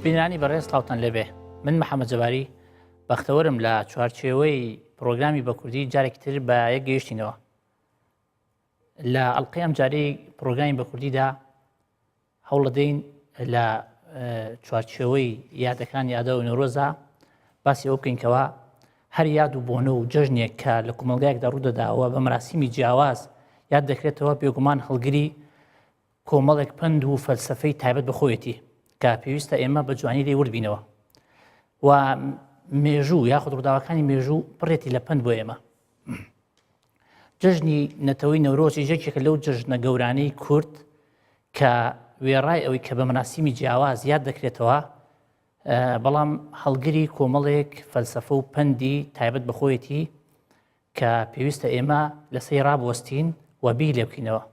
بینانی بەڕێز سڵاوتان لەبێ من محەممەد جەباری بەختەوەرم لە چوارچێوەی پرۆگرامی بە کوردی جارێکی تر بە یەک گەیشتینەوە لە ئەڵلقەی ئەم جارەی پرۆگرامی بە کوردیدا هەوڵ دەدەین لە چوارچێوەی یادەکانی یادە و نۆرۆزە باسی ئەو بکەینکەوە هەر یاد و بۆنە و جەژنێک کە لە کومەلگایەکدا ڕوودەداوە بە مەراسیمی جیاواز یاد دەکرێتەوە بێگومان هەڵگری کۆمەڵێک پند و فەلسفەی تایبەت بەخۆیەتی کە پێویستە ئێمە بە جوانی لێ وردبینەوە و مێژوو یاخود ڕووداوەکانی مێژوو پڕێتی لە پند بۆ ئێمە. جەژنی نەتەوەی نەورۆز یەکێکە لەو جەژنە گەورانەی کورد کە وێڕای ئەوەی کە بە مەراسیمی جیاواز یاد دەکرێتەوە بەڵام هەڵگری کۆمەڵێک فەلسفە و پندی تایبەت بەخۆیەتی کە پێویستە ئێمە لەسەی ڕابوەستین و بیر لێ بکەینەوە.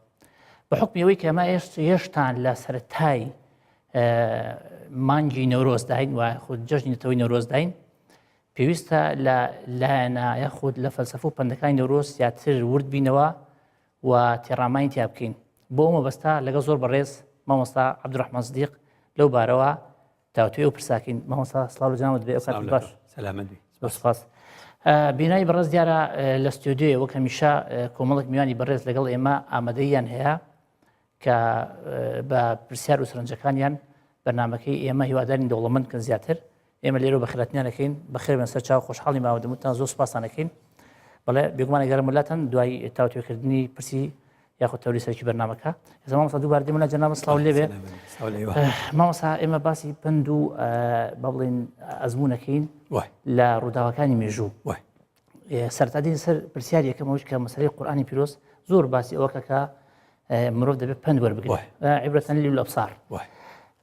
بە حکمی ئەوەی کە ئەمە هێشتان لە سەرەتای مانگی نەورۆز داین و خود جەژنی نەتەوەی نەورۆز داین پێویستە لە لایەنە یاخود لە فەلسفە و پندەکانی نەورۆز زیاتر ورد بینەوە و تێڕامانی تیا بکەین. بۆ ئەو مەبەستا لەگەڵ زۆر بەڕێز مامۆستا عەبدوڕەحمان سدیق لەو بارەوە داوتوێ و پرساکەین. مامۆستا سڵاو جانەوە دەبێت ئەوقات باش. سەلامەت بی. سپاس. بینایی بەڕێز دیارە لە ستودیۆ وەک هەمیشە کۆمەڵێک میوانی بەڕێز لەگەڵ ئێمە ئامادەییان هەیە کە بە پرسیار و سەرنجەکانیان بەرنامەکەی ئێمە هیوادارین دەوڵەمەند بکەن زیاتر. ئێمە لێرە بەخێرەتنیانەکەین بەخێر بن سەر چاو خۆشحاڵی ماوەدەمتان زۆر سوپاسانەکەین. بەڵێ بێگومانە گەرم وڵاتەن دوای تاوتوێکردنی پرسی یاخود تەوری سەرکی بەرنامەکە. ئێستا مامۆستا دووبارە دێمە لە جەناب سڵاو لێبێ. مامۆستا ئێمە باسی پند و با بڵێن ئەزموونەکەین لە ڕووداوەکانی مێژوو. سەرەتا دێین سەر پرسیار یەکەمەوەش کە مەسەلەی قورئانی پیرۆز زۆر باسی ئەوەکە کە مرۆڤ دەبێت پند وەربگرێت عیبرەتەن للئەبصار.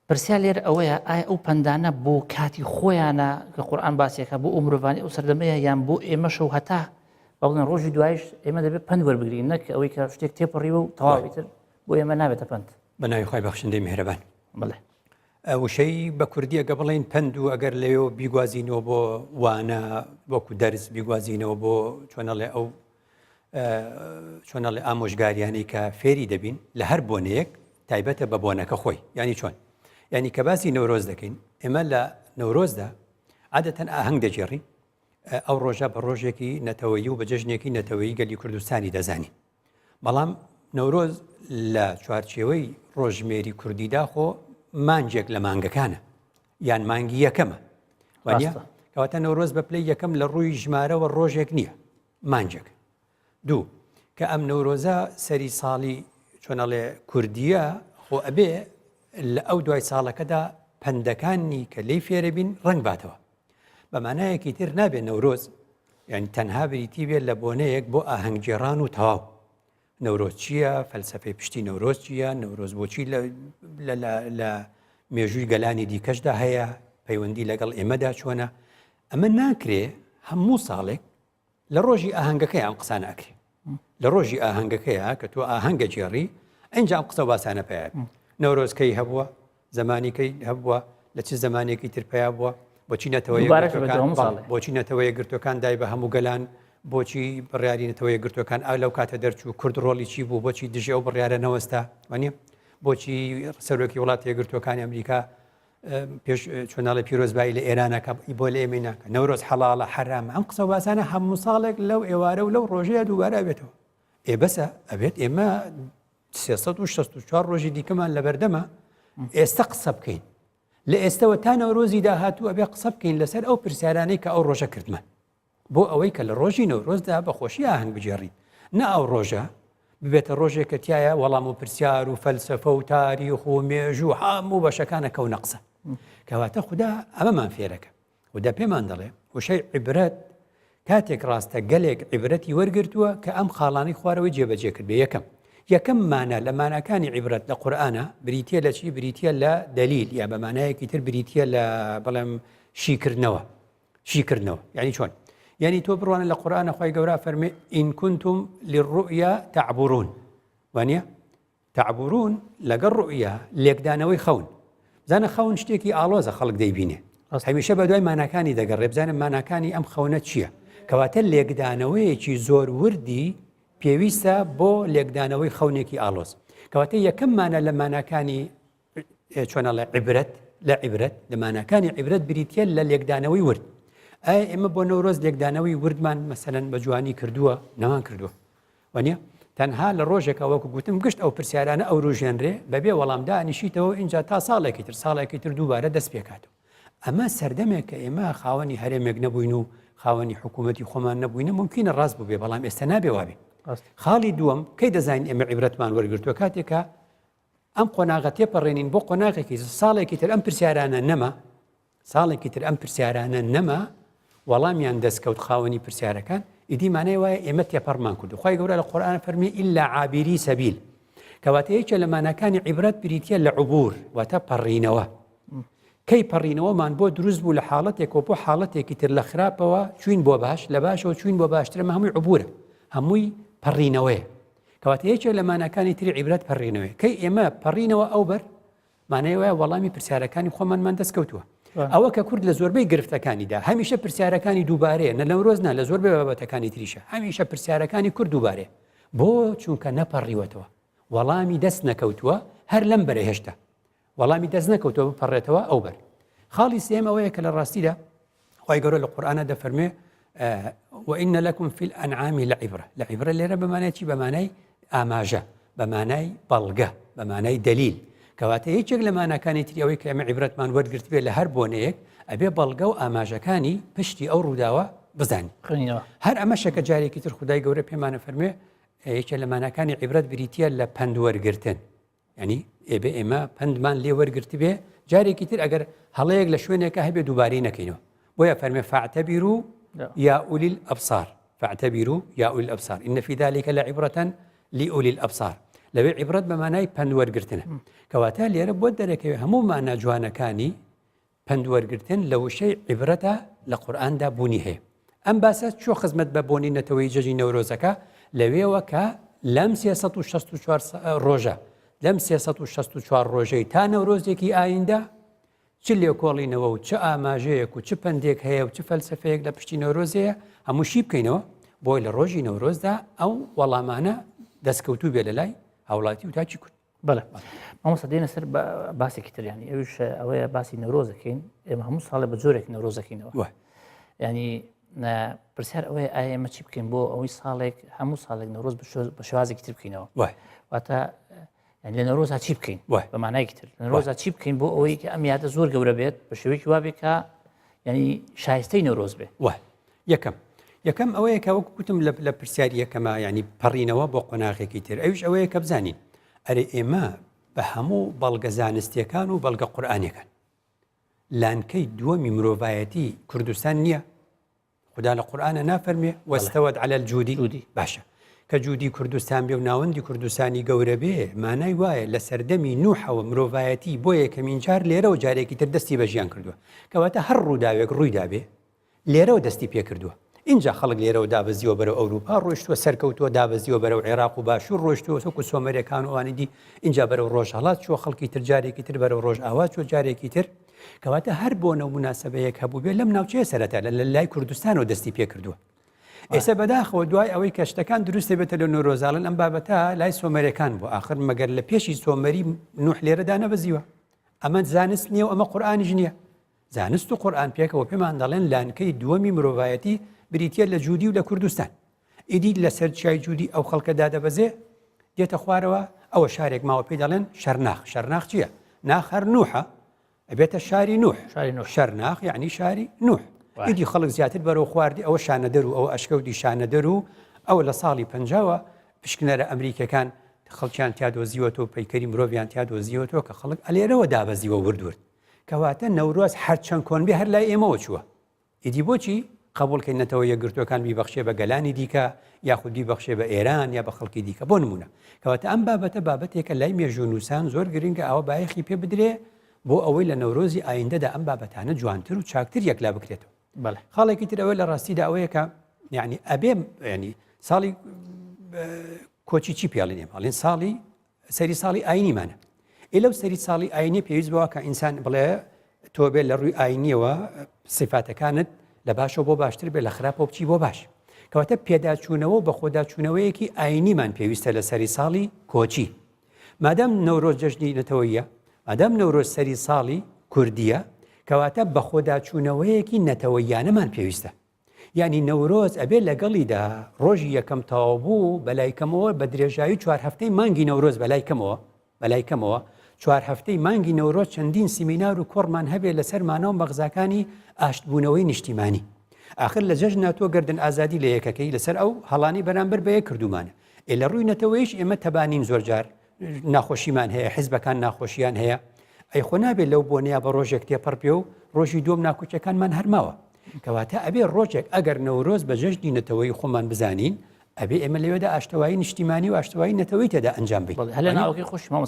پرسیار لێرە ئەوەیە ئایا ئەو پندانە بۆ کاتی خۆیانە کە قورئان باسیەکە بۆ ئەو مرۆڤانەی ئەو سەردەمەیە یان بۆ ئێمەش و هەتا با بڵێن ڕۆژی دوایش ئێمە دەبێت پند وەربگرین نەک ئەوەی کە شتێک تێپەڕیوە و تەواوی تر بۆ ئێمە نابێتە پند. بەناوی خۆی بەخشندەی میهرەبان. بڵێ وشەی بە کوردی ئەگە بڵێن پند و ئەگەر لەوێ بیگوازینەوە بۆ وانە وەکو دەرس بیگوازینەوە بۆ چۆنەڵێ ئەو چۆنەڵێ ئامۆژگاریانەی کە فێری دەبین لە هەر بۆنەیەک تایبەتە بە بۆنەکە خۆی ینی چۆن ینی کە باسی نەورۆز دەکەین ئێمە لە نەورۆزدا عادەتەن ئاهەنگ دەجێڕین ئەو ڕۆژە بە ڕۆژێکی نەتەوەیی و بە جەژنێکی نەتەوەیی گەلی کوردستانی دەزانی. بەڵام نەورۆز لە چوارچێوەی ڕۆژمێری کوردیدا خۆ مانجێک لە مانگەکانە یان مانگی یەکەمە وانە کەواتە نەورۆز بە پلەی یەکەم لە ڕووی ژمارەوە ڕۆژێک نییە مانجێک. دوو کە ئەم نەورۆزە سەری ساڵی چۆنەڵێ کوردیە خۆ ئەبێ لە ئەو دوای ساڵەکەدا پندەکانی کە لی فێرە بین ڕنگ باتەوە. بەمانایەکی تر نابێت نەورۆز یعنی تەنها بریتی بێت لە بۆنەیەک بۆ ئاهەنگگێڕان و تەواو. نەورۆز چییە؟ فەلسفەی پشتی نەورۆز چییە؟ نەورۆز بۆچی لە مێژووی گەلانی دیکەشدا هەیە؟ پەیوەندی لەگەڵ ئێمەدا چۆنە؟ ئەمە ناکرێ هەموو ساڵێک لە ڕۆژی ئاهەنگەکەی ئەم قسانە ئەکرێ. لە ڕۆژی ئاهەنگەکەیە کە تۆ ئاهەنگە جێڕی ئەنج ئەم قسە باسانە پێیان. نەورۆزکەی هەبووە، زمانیکەی هەبووە، لە چ زمانێکی تر پیا بووە، بۆچی نەتەوەیە گرتوەکان دای بە هەموو گەلان، بۆچی بڕیاری نەتەوەیە گرتوەکان ئا لەو کاتە دەرچوو کورد ڕۆڵی چی بوو، بۆچی دژێ ئەو بڕیارە نەوەستا وانە، بۆچی سەرۆکی وڵاتی یەکگرتوەکانی ئەمریکا پێش چۆناڵی پیرۆزبایی لە ئێرانەکە بۆ لە ئێمە ناکە، نەورۆز حەڵاڵە حرامە. ئەم قسە باسانە هەموو ساڵێک لەو ئێوارە و لەو ڕۆژەیە دووبارە بێتەوە. بەسە ئەبێت ئێمە 364 ڕۆژی دیکەمان لە بەردەمە ئێستا قسە بکەین لە ئێستەوە تا نەورۆزی داهاتوو ئەبێ قسە بکەین لەسەر ئەو پرسیارانەی کە ئەو ڕۆژە کردمان بۆ ئەوەی کە لە ڕۆژی نەورۆزدا بەخۆشی ئاهەنگ بجێڕین نە ئەو ڕۆژە ببێتە ڕۆژێک کە تایە وەڵام و پرسیار و فەلسفە و تاریخ و مێژوو هەموو بەشەکانە کەونە قسە. کەواتە خوددا ئەمەمان فێرەکە خوددا پێمان دەڵێ وشەی عیبرەت کاتێک ڕاستە گەلێک عیبرەتی وەرگرتووە کە ئەم خاڵانی خوارەوەی جێبەجێ کرد بێ. یەکەم مانە لە مانەکانی عیبرەت لە قورئانە بریتە لە چی؟ بریتە لە دەلیل یا بە مانایەکی تر بریتە لە بەڵێم شیکردنەوە. یعنی چۆن؟ یعنی تۆ بڕوانە لە قورئانە خوای گەورە فەرمێ ئین کنتم للرؤیا تعبرون وانە تعبرون لەگەڵ ڕؤیا لێکدانەوەی خەون. بزانە خەون شتێکی ئاڵۆزە خەڵک دەیبینێ هەمیشە بە دوای مانەکانی دەگەڕێ بزانە مانەکانی ئەم خەونە چییە؟ کەواتە لێکدانەوەیەکی زۆر وردی پێویستە بۆ لێکدانەوەی خەونێکی ئاڵۆز. کەواتە یەکەم مانە لە مانەکانی چۆنەڵێ عیبرەت لە عیبرەت لە ماناکانی عیبرەت بریتە لە لێکدانەوەی ورد ئایا ئێمە بۆ نەورۆز لێکدانەوەی وردمان مەسەلەن بە جوانی کردووە نەمان کردووە وانە تەنها لە ڕۆژێکە وەکو گوتم گشت ئەو پرسیارانە ئەو ڕژێنرێ بەبێ وەڵامدا ئەنیشیتەوە اینجا تا ساڵێکی تر دووبارە دەست پێکاتەوە ئەمە سەردەمێک کە ئێمە خاوەنی هەرێمێک نەبووین و خاوەنی حکوومەتی خۆمان نەبووینە ممکنە ڕاست بووبێ بەڵام ئێستا نابێ وابێ خاڵی دووەم کەی دەزانین ئێمە عیبرەتمان وەرگرتووە کاتێکە ئەم قۆناغە تێپەڕێنین بۆ قۆناغێکی ساڵێکی تر ئەم پرسیارانە نەما وەڵامیان دەستکەوت خاوەنی پرسیارەکان ئیدی مانای وایە ئێمە تێپەڕمان کردو خی گەورە لە قورئان فەرمی ئیلا عابیری سەبیل کەواتە یەکێ لە ماناکانی عیبرەت بریتە لە عوبور واتە پەڕینەوە کەی پەڕینەوەمان بۆ دروست بوو لە حاڵەتێکەوە بۆ حاڵەتێکی تر لە خراپەوە چوین بۆ باش لە باشەوە چوین بۆ باشترمە هەمووی عوبورە هەمووی پەڕینەوەیە کەواتە یەکێ لە ماناکانی تری عیبرەت پەڕینەوەی کەی ئێمە پەڕینەوە ئەو بەر مانای وایە وەڵامی پرسیارەکانی خۆمانمان دەستکەوتووە ئەوە کە کورد لە زۆربەی گرفتەکانیدا هەمیشە پرسیارەکانی دووبارەیە نە لەورۆزنا لە زۆربەی بابەتەکانی تریشە هەمیشە پرسیارەکانی کورد دووبارێ بۆ چونکە نەپەڕیوەتەوە وەڵامی دەست نەکەوتووە هەر لەم بەرە هێشتا وەڵامی دەست نەکەوتووە بپەڕێتەوە ئەو بەر خاڵی سێم ئەوەیە کە لە ڕاستیدا خی گەورە لە قورئانە دەفەرمێ وإن لكم في الأنعام لعبرة لعبرة لێرە بەمانای چی بەمانای ئاماژە بەمانای بەڵگە بەمانای دلیل کەواتە یەکێک لە ماناکانی تری ئەوەی کە ئێمە عیبرەتمان وەرگرت بێت لە هەر بۆنەیەک ئەبێ بەڵگە و ئاماژەکانی پشتی ئەو ڕووداوە بزانین هەر ئەمە شەکە جارێکی تر خودای گەورە پێمانە فەرمێ یەکێ لە ماناکانی عیبرەت بریتە لە پند وەرگرتن ینی ئێبێ ئێمە پندمان لێ وەرگرت بێ جارێکی تر ئەگەر هەڵەیەک لە شوێنێکە هەبێ دووبارەی نەکەینەوە بۆیە فەرمێ فاعتبروا يا أولي الأبصار فاعتبروا يا أولي الأبصار إن في ذلك لعبرة لأولي الأبصار لەوێ عیبرەت بەمانای پند وەرگرتنە کەواتە لێرە بۆ دەرەکەوێ هەموو مانا جوانەکانی پند وەرگرتن لە وشەی عیبرەتە لە قورئاندا بوونی هەیە ئەم باسە چۆ خزمەت بە بۆنینەتەوەی جەژی نەورۆزەکە لەوێوە کە لەم 364 ڕۆژە لەم 364 ڕۆژەی تا نەورۆزێکی ئایندا چ لێکۆڵینەوە و چ ئاماژەیەک و چ پندێک هەیە و چ فەلسفەیەک لە پشتی نەورۆزەیە هەمووشی بکەینەوە بۆی لە ڕۆژی نەورۆزدا ئەو وەڵامانە دەستکەوتوو بێ لە لای هاوڵاتی و تاچی کورد بەڵێ مامۆستا دێنە سەر باسێکی تریانی ئەوش ئەوەیە باسی نەورۆزەکەین ئێمە هەموو ساڵێ بە جۆرێک نەورۆزەکەینەوە ینی پرسیار ئەوەیە ئایا ئێمە چی بکەین بۆ ئەوەی ساڵێک هەموو ساڵێک نەورۆز بە شێوازێکی تر بکەینەوە واتە لە نەورۆزا چی بکەین بەمانایەکی تر نەورۆزا چی بکەین بۆ ئەوەی کە ئەم یادە زۆر گەورە بێت بە شێوەیەکی وابێت کە ینی شایستەی نەورۆز بێ یەکەم ئەوەیە کە وەکو گوتم لە پرسیاری یەکەمە ینی پەڕینەوە بۆ قۆناغێکی تر ئەوش ئەوەیە کە بزانین ئەرێ ئێمە بە هەموو بەڵگە زانستیەکان و بەڵگە قورئانیەکان لانکەی دووەمی مرۆڤایەتی کوردستان نییە خدا لە قورئانە نافەرمێ وەستەوەت عەلە الجودی باشە کە جوودی کوردستان بێ و ناوەندی کوردستانی گەورە بێ مانای وایە لە سەردەمی نوحەوە مرۆڤایەتی بۆ یەکەمین جار لێرەوە جارێکی تر دەستی بە ژیان کردووە کەواتە هەر ڕووداوێک ڕوویدا بێ لێرەوە دەستی پێ کردووە اینجا خەڵک لێرەوە دابەزیەوە بەرەو ئەوروپا ڕۆیشتووە سەرکەوتووە دابەزیەوە بەرەو عێراق و باشوور ڕۆیشتووە سۆک و سۆمەریەکان و ئەوانیدی اینجا بەرەو ڕۆژهەڵات چووە خەڵکی تر جارێکی تر بەرەو ڕۆژ ئاوا چوە جارێکی تر کەواتە هەر بۆ نەو مناسبەیەک هەبوو بێ لەم ناوچەیە سەرەتا لە لای کوردستانەوە دەستی پێ کردووە ئێستا بەداخەوە دوای ئەوەی کە شتەکان دروستە بێتە لە نۆرۆزاڵن ئەم بابەتە لای سۆمەریەکان بوو ئاخر مەگەر لە پێشی سۆمەری نوح لێرەدا نەبەزیوە ئەمە زانست نییە و ئەمە قورئانیش نییە زانست و قورئان پێکەوە پێمان دەڵێن لانکەی دووەمی مرۆڤایەتی بریتە لە جوودی و لە کوردستان ئیدی لە سەر چای جوودی ئەو خەڵکەدا دەبەزێ دێتە خوارەوە ئەوە شارێک ماوە پێی دەڵێن شەرناخ چییە؟ ناخ هەر نوحە ئەبێتە شاری نوح شەرناخ یعنی شاری نوح ئیدی خەڵک زیاتر بەرەو خواردی ئەوە شانەدەر و ئەوە ئەشکەوتی شانەدەر و ئەوە لە ساڵی 50وە پشکنەرە ئەمریکەکان خەڵکیان تیا دۆزیوەتەوە پەیکەری مرۆڤیان تیا دۆزیوەتەوە کە خەڵک ئەلێرەوە دابەزیوە وردورد کەواتە نەورۆز هەرچەند کۆنبێ هەر لای ئێمەوە چووە ئیدی بۆچی قبولکەینەتەوە یەکگرتوەکان بیبەخشێ بە گەلانی دیکە یاخود بیبەخشێ بە ئێران یا بە خەڵکی دیکە بۆ نمونە کەواتە ئەم بابەتە بابەتێکە لای مێژوونووسان زۆر گرنگە ئەوە بایەخی پێ بدرێ بۆ ئەوەی لە نەورۆزی ئایندەدا ئەم بابەتانە جوانتر و چاکتر یەکلا بکرێتەوە خاڵێکی تر ئەوە لە ڕاستیدا ئەوەیە کە یعنی ئەبێ ینی ساڵی کۆچی چی پێڵێن ئێمەڵێن ساڵی سەری ساڵی ئاینیمانە لەو سەری ساڵی ئاینی پێویست بەوە کە ئینسان بڵێ تۆ بێت لە ڕووی ئاینیەوە سیفاتەکانت لە باشەوە بۆ باشتر بێت لە خراپەوە بچی بۆ باش کەواتە پێداچوونەوە بە خۆداچوونەوەیەکی ئاینیمان پێویستە لە سەری ساڵی کۆچی مادام نەورۆز جەژنی نەتەوەیە مادام نەورۆز سەری ساڵی کوردیە کەواتە بە خۆداچوونەوەیەکی نەتەوەیانەمان پێویستە. یعنی نەورۆز ئەبێ لەگەڵیدا ڕۆژی یەکەم تەواو بوو بەلایکەمەوە بە درێژایی 4 هەفتەی مانگی نەورۆز بەلایکەمەوە 4 هەفتەی مانگی نەورۆز چەندین سیمینار و کۆڕمان هەبێ لەسەر مانەوە مەغزاکانی ئاشتبوونەوەی نیشتیمانی. آخر لە جەژنا تۆ گردن ئازادی لە یەکەکەی لەسەر ئەو هەڵانی بەرامبەر بە یەک کردومانە. لە ڕووی نەتەوەیش ئێمە تەبانین زۆرجار ناخۆشیمان هەیە، حیزبەکان ناخۆشیان هەیە. ئەی خۆ نابێت لەو بۆنەیە بە ڕۆژێک تێپەڕ پێ و ڕۆژی دووەم ناکوچەکانمان هەرماوە. کەواتە ئەبێ ڕۆژێک ئەگەر نەورۆز بە جەژنی نەتەوەی خۆمان بزانین ئەبێ ئێمە لەوێدا ئاشتەوایی نیشتیمانی و ئاشتەوایی نەتەوەی تێدا ئەنجام بدەین. هەلە ناوەکەی خۆشمان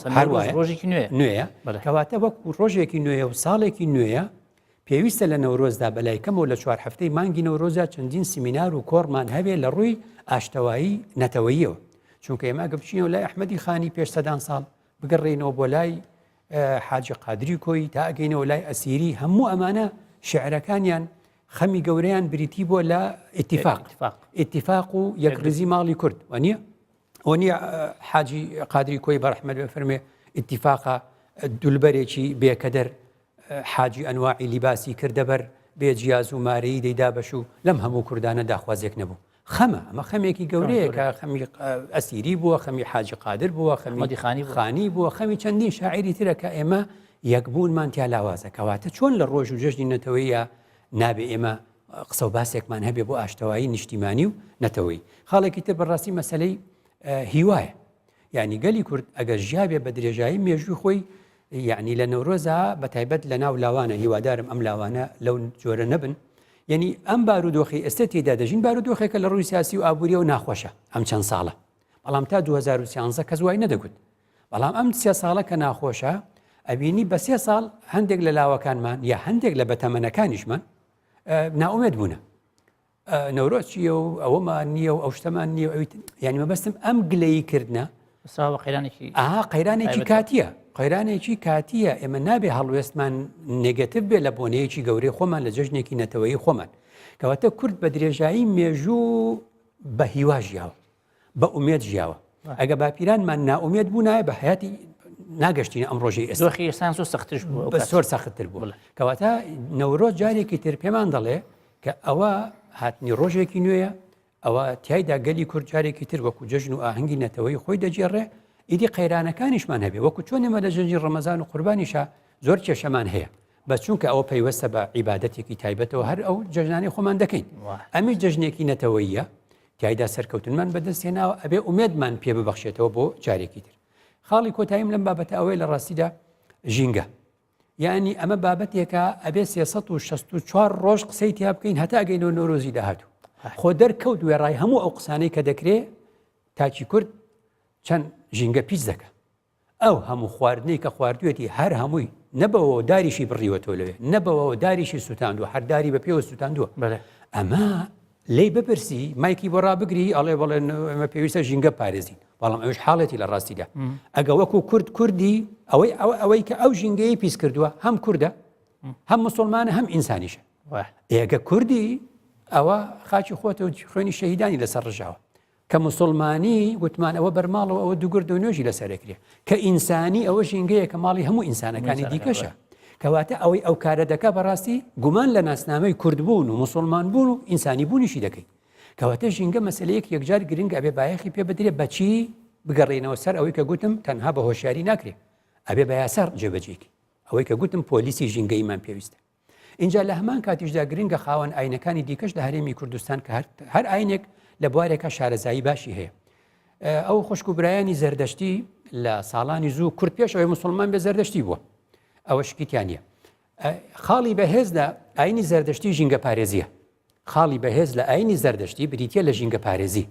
ڕۆژێکی نوێیە کەواتە وەکو ڕۆژێکی نوێیە و ساڵێکی نوێیە پێویستە لە نەورۆزدا بەلایکەمەوە لە 4 هەفتەی مانگی نەورۆزە چەندین سیمینار و کۆڕمان هەبێ لە ڕووی ئاشتەوایی نەتەوەییەوە. چونکە ئێمە گەبچینەوە لای ئەحمەدی خانی پێش سەدان ساڵ بگەڕێنەوە بۆ لای حاجی قادری کۆی تا ئەگەینەوە لای ئەسیری هەموو ئەمانە شعرەکانیان خەمی گەورەیان بریتی بۆ لە ئیتیفاق و یەکرزی ماڵی کورد وەنیە حاجی قادری کۆی بەڕەحمەت بفەرمێ ئیتیفاقە دولبەرێکی بێکەدەر حاجی ئەنواعی لیباسی کردەبەر بێجیاز و مارەی دەیدا بەش و لەم هەموو کوردانە داخوازێک نەبوو. ئەمە خەمێکی گەورەیە کە خەمی ئەسیری بووە، خەمی حاجی قادر بووە، خەمی خانی بووە، خەمی چەندین شاعری ترە کە ئێمە یەکبوونمان تیا لاوازە. کەواتە چۆن لە ڕۆژ و جەژنی نەتەوەیە نابێ ئێمە قسە و باسێکمان هەبێ بۆ ئاشتەوایی نیشتیمانی و نەتەوەی. خاڵێکی تر بەڕاستی مەسەلەی هیوایە. یعنی گەلی کورد ئەگەر ژیابێ بە درێژایی مێژووی خۆی یعنی لە نەورۆزە بە تایبەت لە ناو لاوانە هیوادارم ئەم لاوانە لەو جۆرە نەبن. یعنی ئەم بارودۆخی ئێستا تێدا دەژین بارودۆخێکە لە ڕووی سیاسی و ئابووریە و ناخۆشە ئەم چەند ساڵە. بەڵام تا 2013 کەس وای نەدەگوت. بەڵام ئەم 3 ساڵە کە ناخۆشە ئەبینی بە 3 ساڵ هەندێک لە لاوەکانمان یا هەندێک لە بەتەمەنەکانیشمان ناومێت بوونە. نەورۆز چیە و ئەوەمان نییە و ئەو شتەمان نییە و یعنی مەبەستم ئەم گلەیی کردنە قەیرانێکی کاتیە. قەیرانێکی کاتیە ئێمە نابێ هەڵوێستمان نێگەتیڤ بێ لە بۆنەیەکی گەورەی خۆمان لە جەژنێکی نەتەوەیی خۆمان. کەواتە کورد بە درێژایی مێژوو بە هیوا ژیاوە، بە ئومێد ژیاوە. ئەگە باپیرانمان ناومێت بوو نایە بە حیاتی ناگەشتینە ئەم ڕۆژەی ئێستا سەختتر بوو، زۆر سەختتر بوو. کەواتە نەورۆز جارێکی تر پێمان دەڵێ کە ئەوە هاتنی ڕۆژێکی نوێیە، ئەوە تایدا گەلی کورد جارێکی تر وەکو جەژن و ئاهەنگی نەتەوەی خۆی دەجێڕێ. ئیدی قەیرانەکانیشمان هەبێ وەکو چۆن ئێمە لە جەژنی ڕەمەزان و قوربانیشە زۆر کێشەمان هەیە، بەس چونکە ئەوە پەیوەستە بە عیبادەتێکی تایبەتەوە هەر ئەو جەژنانی خۆمان دەکەین. ئەمی جەژنێکی نەتەوەییە تایدا سەرکەوتنمان بەدەستێناوە ئەبێ ئومێدمان پێ ببەخشێتەوە بۆ جارێکی تر. خاڵی کۆتاییم لەم بابەتە ئەوەی لە ڕاستیدا ژینگە. یعنی ئەمە بابەتێکە ئەبێ 364 ڕۆژ قسەی تیا بکەین هەتا ئەگەینەوە نۆرۆزی داهاتوو. خۆ دەرکەوت وێڕای هەموو ئەو قسانەی کە دەکرێت تاچی کورد چەند ژینگە پیس دەکە. ئەو هەموو خواردنەی کە خواردوێتی هەر هەمووی نەبەوە داریشی بڕیوەتەوە لەوێ، نەبەوە داریشی سووتاندووە، هەرداری بە پێوە سووتاندووە. ئەمە لی بپرسی مایکی بۆ ڕابگری ئەڵێ بەڵێن ئەمە پێویستە ژینگە پارێزین. بەڵام ئەوش حاڵەتی لە ڕاستیدا ئەگە وەکو کورد کوردی ئەوەی کە ئەو ژینگەی پیس کردووە هەم کووردە هەم مسلمانە هەم ئینسانیشە. ئێگە کوردی ئەوە خاچی خۆتە و خوێنی شەهیدانی لەسەر ڕژاوە، کە مسلمانی گوتمان ئەوە بەرماڵەوە ئەوە دووگرد و نوێژی لەسەرەکرێ، کە ئینسانی ئەوە ژینگەیە کە ماڵی هەموو ئینسانەکانی دیکەشە. کەواتە ئەوەی ئەو کارە دەکا بەڕاستی گومان لە ناسنامەی کوردبوون و مسلمان بوون و ئینسانی بوونیشی دەکەیت. کەواتە ژینگە مەسلەیەک یەکجار گرنگ ئەبێ بایەخی پێ بدرێ بەچی بگەڕێنەوە سەر ئەوەی کە گوتم تەنها بە هۆشیاری ناکرێت، ئەبێ بە یاسار جێبەجێکی ئەوەی کە گوتم پۆلیسی ژینگەیمان پێویستە. اینجا لە هەمان کاتیشدا گرنگە خاوەن ئاینەکانی دیکەش لە هەرێمی کوردستان کە هەر ئاینێک لە بوارێکە شارەزایی باشی هەیە. ئەو خوشک و برایانی زەردەشتی لە ساڵانی زوو کورد پێش ئەوەی مسلمان بێ زەردەشتی بووە، ئەوە شکیتیان نییە. خاڵی بەهێزدا ئاینی زەردەشتی ژینگە پارێزیە. خاڵی بەهێز لە ئاینی زەردەشتی بریتە لە ژینگە پارێزی.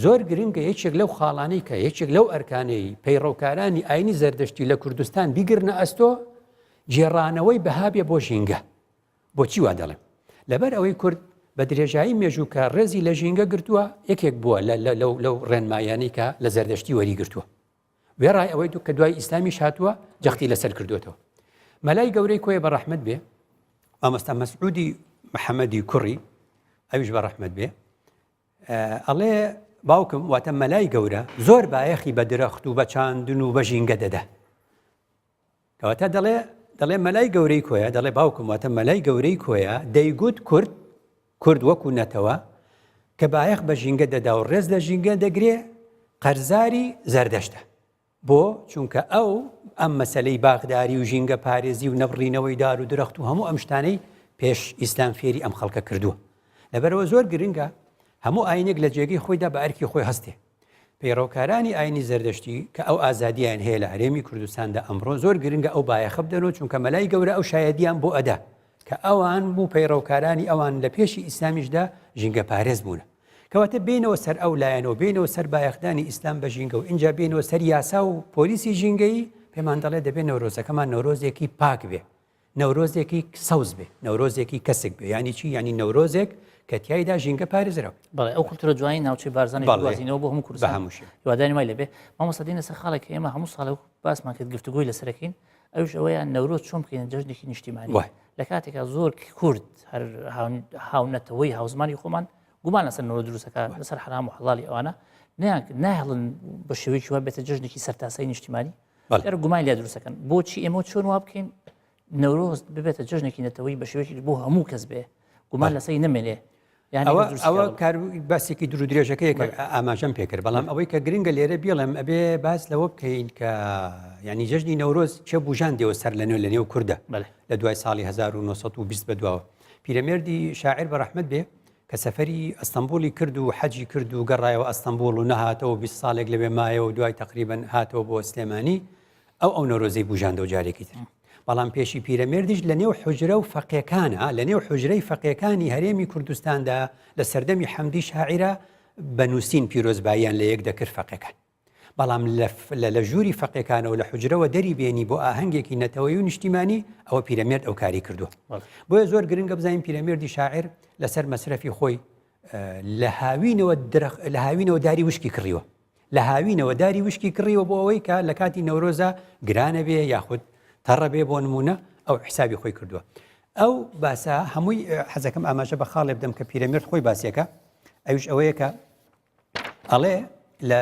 زۆر گرنگە یەکێک لەو خاڵانەی کە یەکێک لەو ئەرکانەی پەیڕەوکارانی ئاینی زەردەشتی لە کوردستان بیگرنە ئەستۆ جێڕانەوەی بەهابێ بۆ ژینگە. بۆچی وا دەڵێم؟ لەبەر ئەوەی کورد بە درێژایی مێژوو کە ڕێزی لە ژینگە گرتووە یەکێک بووە لەو ڕێنمایانەی کە لە زەردەشتی وەریگرتووە. وێڕای ئەوەی کە دوای ئیسلامیش هاتووە جەختی لەسەر کردوێتەوە. مەلای گەورەی کۆیە بە ڕەحمەت بێ مامۆستا مەسعودی محەممەدی کوڕی ئەویش بە ڕەحمەت بێ ئەڵێ باوکم واتە مەلای گەورە زۆر بایەخی بە درەخت و بە چاندن و بە ژینگە دەدا. کەواتە دەڵێ دەڵێ مەلای گەورەی کۆیە دەڵێ باوکم واتە مەلای گەورەی کۆیە دەیگوت کورد وەکو نەتەوە کە بایەخ بە ژینگە دەدا و ڕێز لە ژینگە دەگرێ قەرزاری زەردەشتە بۆ چونکە ئەم مەسەلەی باغداری و ژینگە پارێزی و نەبڕینەوەی دار و درەخت و هەموو ئەم شتانەی پێش ئیسلام فێری ئەم خەڵکە کردووە لەبەرەوە زۆر گرنگە هەموو ئاینێک لە جێگەی خۆیدا بە ئەرکی خۆی هەستێ پەیڕەوکارانی ئاینی زەردەشتی کە ئەو ئازادیان هەیە لە هەرێمی کوردستاندا ئەمڕۆ زۆر گرنگە ئەو بایەخە بدەنەوە چونکە مەلای گەورە ئەو شایەدیان بۆ ئەدا کە ئەوان بوو پەیڕەوکارانی ئەوان لە پێشی ئیسلامیشدا ژینگە پارێز بوون کەواتە بینەوە سەر ئەو لایەنەوە بینەوە سەر بایەخدانی ئیسلام بە ژینگە و اینجا بینەوە سەر یاسا و پۆلیسی ژینگەی پێمان دەڵێ دەبێت نەورۆزەکەمان نەورۆزێکی پاک بێ نەورۆزێکی سەوز بێ نەورۆزێکی کەسێک بێ ینی چی ینی نەورۆزێک کە تیایدا ژینگە پارێزراوە بەڵێ ئەو کولتورە جوانی ناوچەی بارزانی وازینەوە بۆ هەموو کوردستان هیواداری مای لەبێ مامۆستا دێنە سەر خاڵێک کە ئێمە هەموو ساڵە باسمان کرد گفتوگوی لەسەرەکەین ئەوش ئەوەیە نەورۆز چۆن بکەین جەژنێکی نیشتیمانی لە کاتێکا زۆر کورد هەر هاونەتەوەی هاوزمانی خۆمان گومان لەسەر نەورۆ دروستەکە لەسەر حرام و حەڵاڵی ئەوانە ناهێڵن بە شێوەیەکی وا بێتە جەژنێکی سەرتاسایی نیشتیمانی هەر گومان لێ دروستەکەن بۆچی ئێمە چۆن وا بکەین نەورۆز ببێتە جەژنێکی نەتەوەی بە شێوەیەکی بۆ هەموو کەس بێ گومان لەسەری نەمێنێ ئەوە کار باسێکی دوور درێژەکەی ئاماژەم پێکرد بەڵام ئەوەی کە گرنگە لێرە بێڵم ئەبێ باس لەوە بکەین کە ینی جەژنی نەورۆز چه بوژان دێوە سەر لە نێو کووردە لە دوای ساڵی 1920 بەدواوە پیرەمێردی شاعر بە ڕەحمەت بێ کە سەفەری ئەستەمبولی کرد و حەجی کرد و گەڕایەوە ئەستەمبول و نەهاتەوە 20 ساڵێک لەوێ مایەوە و دوای تقریبەن هاتەوە بۆ سلێمانی ئەو نەورۆزەی بوژاندە و جارێکی تر بەڵام پێشی پیرەمێردیش لە نێو حوجرە و فەقیەکانە لە نێو حوجرەی فەقیەکانی هەرێمی کوردستاندا لە سەردەمی حەمدی شاعیرە بە نووسین پیرۆزباییان لە یەک دەکرد فەقیەکان بەڵام لە ژووری فەقیەکانەوە لە حوجرەوە دەری بێنی بۆ ئاهەنگێکی نەتەوەی و نیشتیمانی ئەوە پیرەمێرد ئەو کاری کردووە بۆیە زۆر گرنگە بزانین پیرەمێردی شاعر لەسەر مەسرەفی خۆی لە هاوینەوە داری وشکی کڕیوە لە هاوینەوە داری وشکی کڕیوە بۆ ئەوەی کە لە کاتی نەورۆزە گرانە بێ یاخود تەڕە بێ بۆ نمونە ئەو حسابی خۆی کردووە ئەو باسە هەمووی حەزەکەم ئاماژە بە خاڵێ بدەم کە پیرەمێرد خۆی باسیەکە ئەوش ئەوەیە کە ئەڵێ لە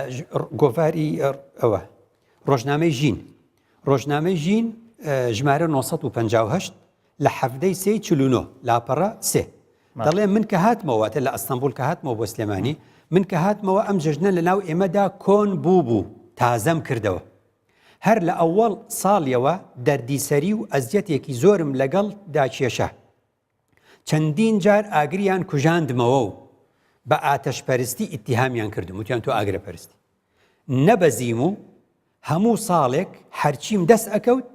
گۆڤاری ئەوە ڕۆژنامەی ژین ژمارە 958 لە حەفدەی 349 لاپەڕە 3 دەڵێ من کە هاتمەوەتە لە ئەستەمبول کە هاتمەوە بۆ سلێمانی من کە هاتمەوە ئەم جەژنە لە ناو ئێمەدا کۆن بوو تازەم کردەوە هەر لە ئەوەڵ ساڵیەوە دەردیسەری و ئەزیەتێکی زۆرم لەگەڵ داکێشە چەندین جار ئاگریان کوژاندمەوە و بە ئاتەشپەرستی ئیتیهامیان کردم وتیان تۆ ئاگرەپەرستی نەبەزیم و هەموو ساڵێک هەرچیم دەست ئەکەوت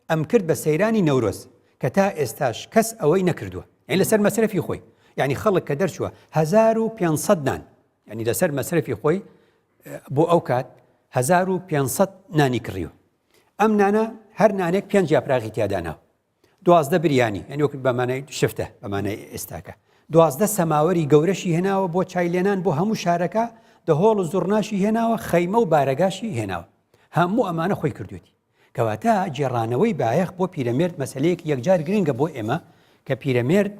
ئەم کرد بە سەیرانی نەورۆز کە تا ئێستاش کەس ئەوەی نەکردووە یعنی لەسەر مەسرەفی خۆی یعنی خەڵک کە دەرچووە 1500 نان یعنی لەسەر مەسرەفی خۆی بۆ ئەو کات 1500 نانی کڕیوە ئەم نانە هەر نانێک 5 یاپراغی تیاداناوە 12 بریانی یعنی وەکو بەمانای شفتە بەمانای ئێستاکە 12 سەماوەری گەورەشی هێناوە بۆ چایلێنان بۆ هەموو شارەکە دەهۆڵ و زوڕناشی هێناوە خەیمە و بارەگاشی هێناوە هەموو ئەمانە خۆی کردوێتی کەواتە جێڕانەوەی بایەخ بۆ پیرەمێرد مەسەلەیەکی یەکجار گرنگە بۆ ئێمە کە پیرەمێرد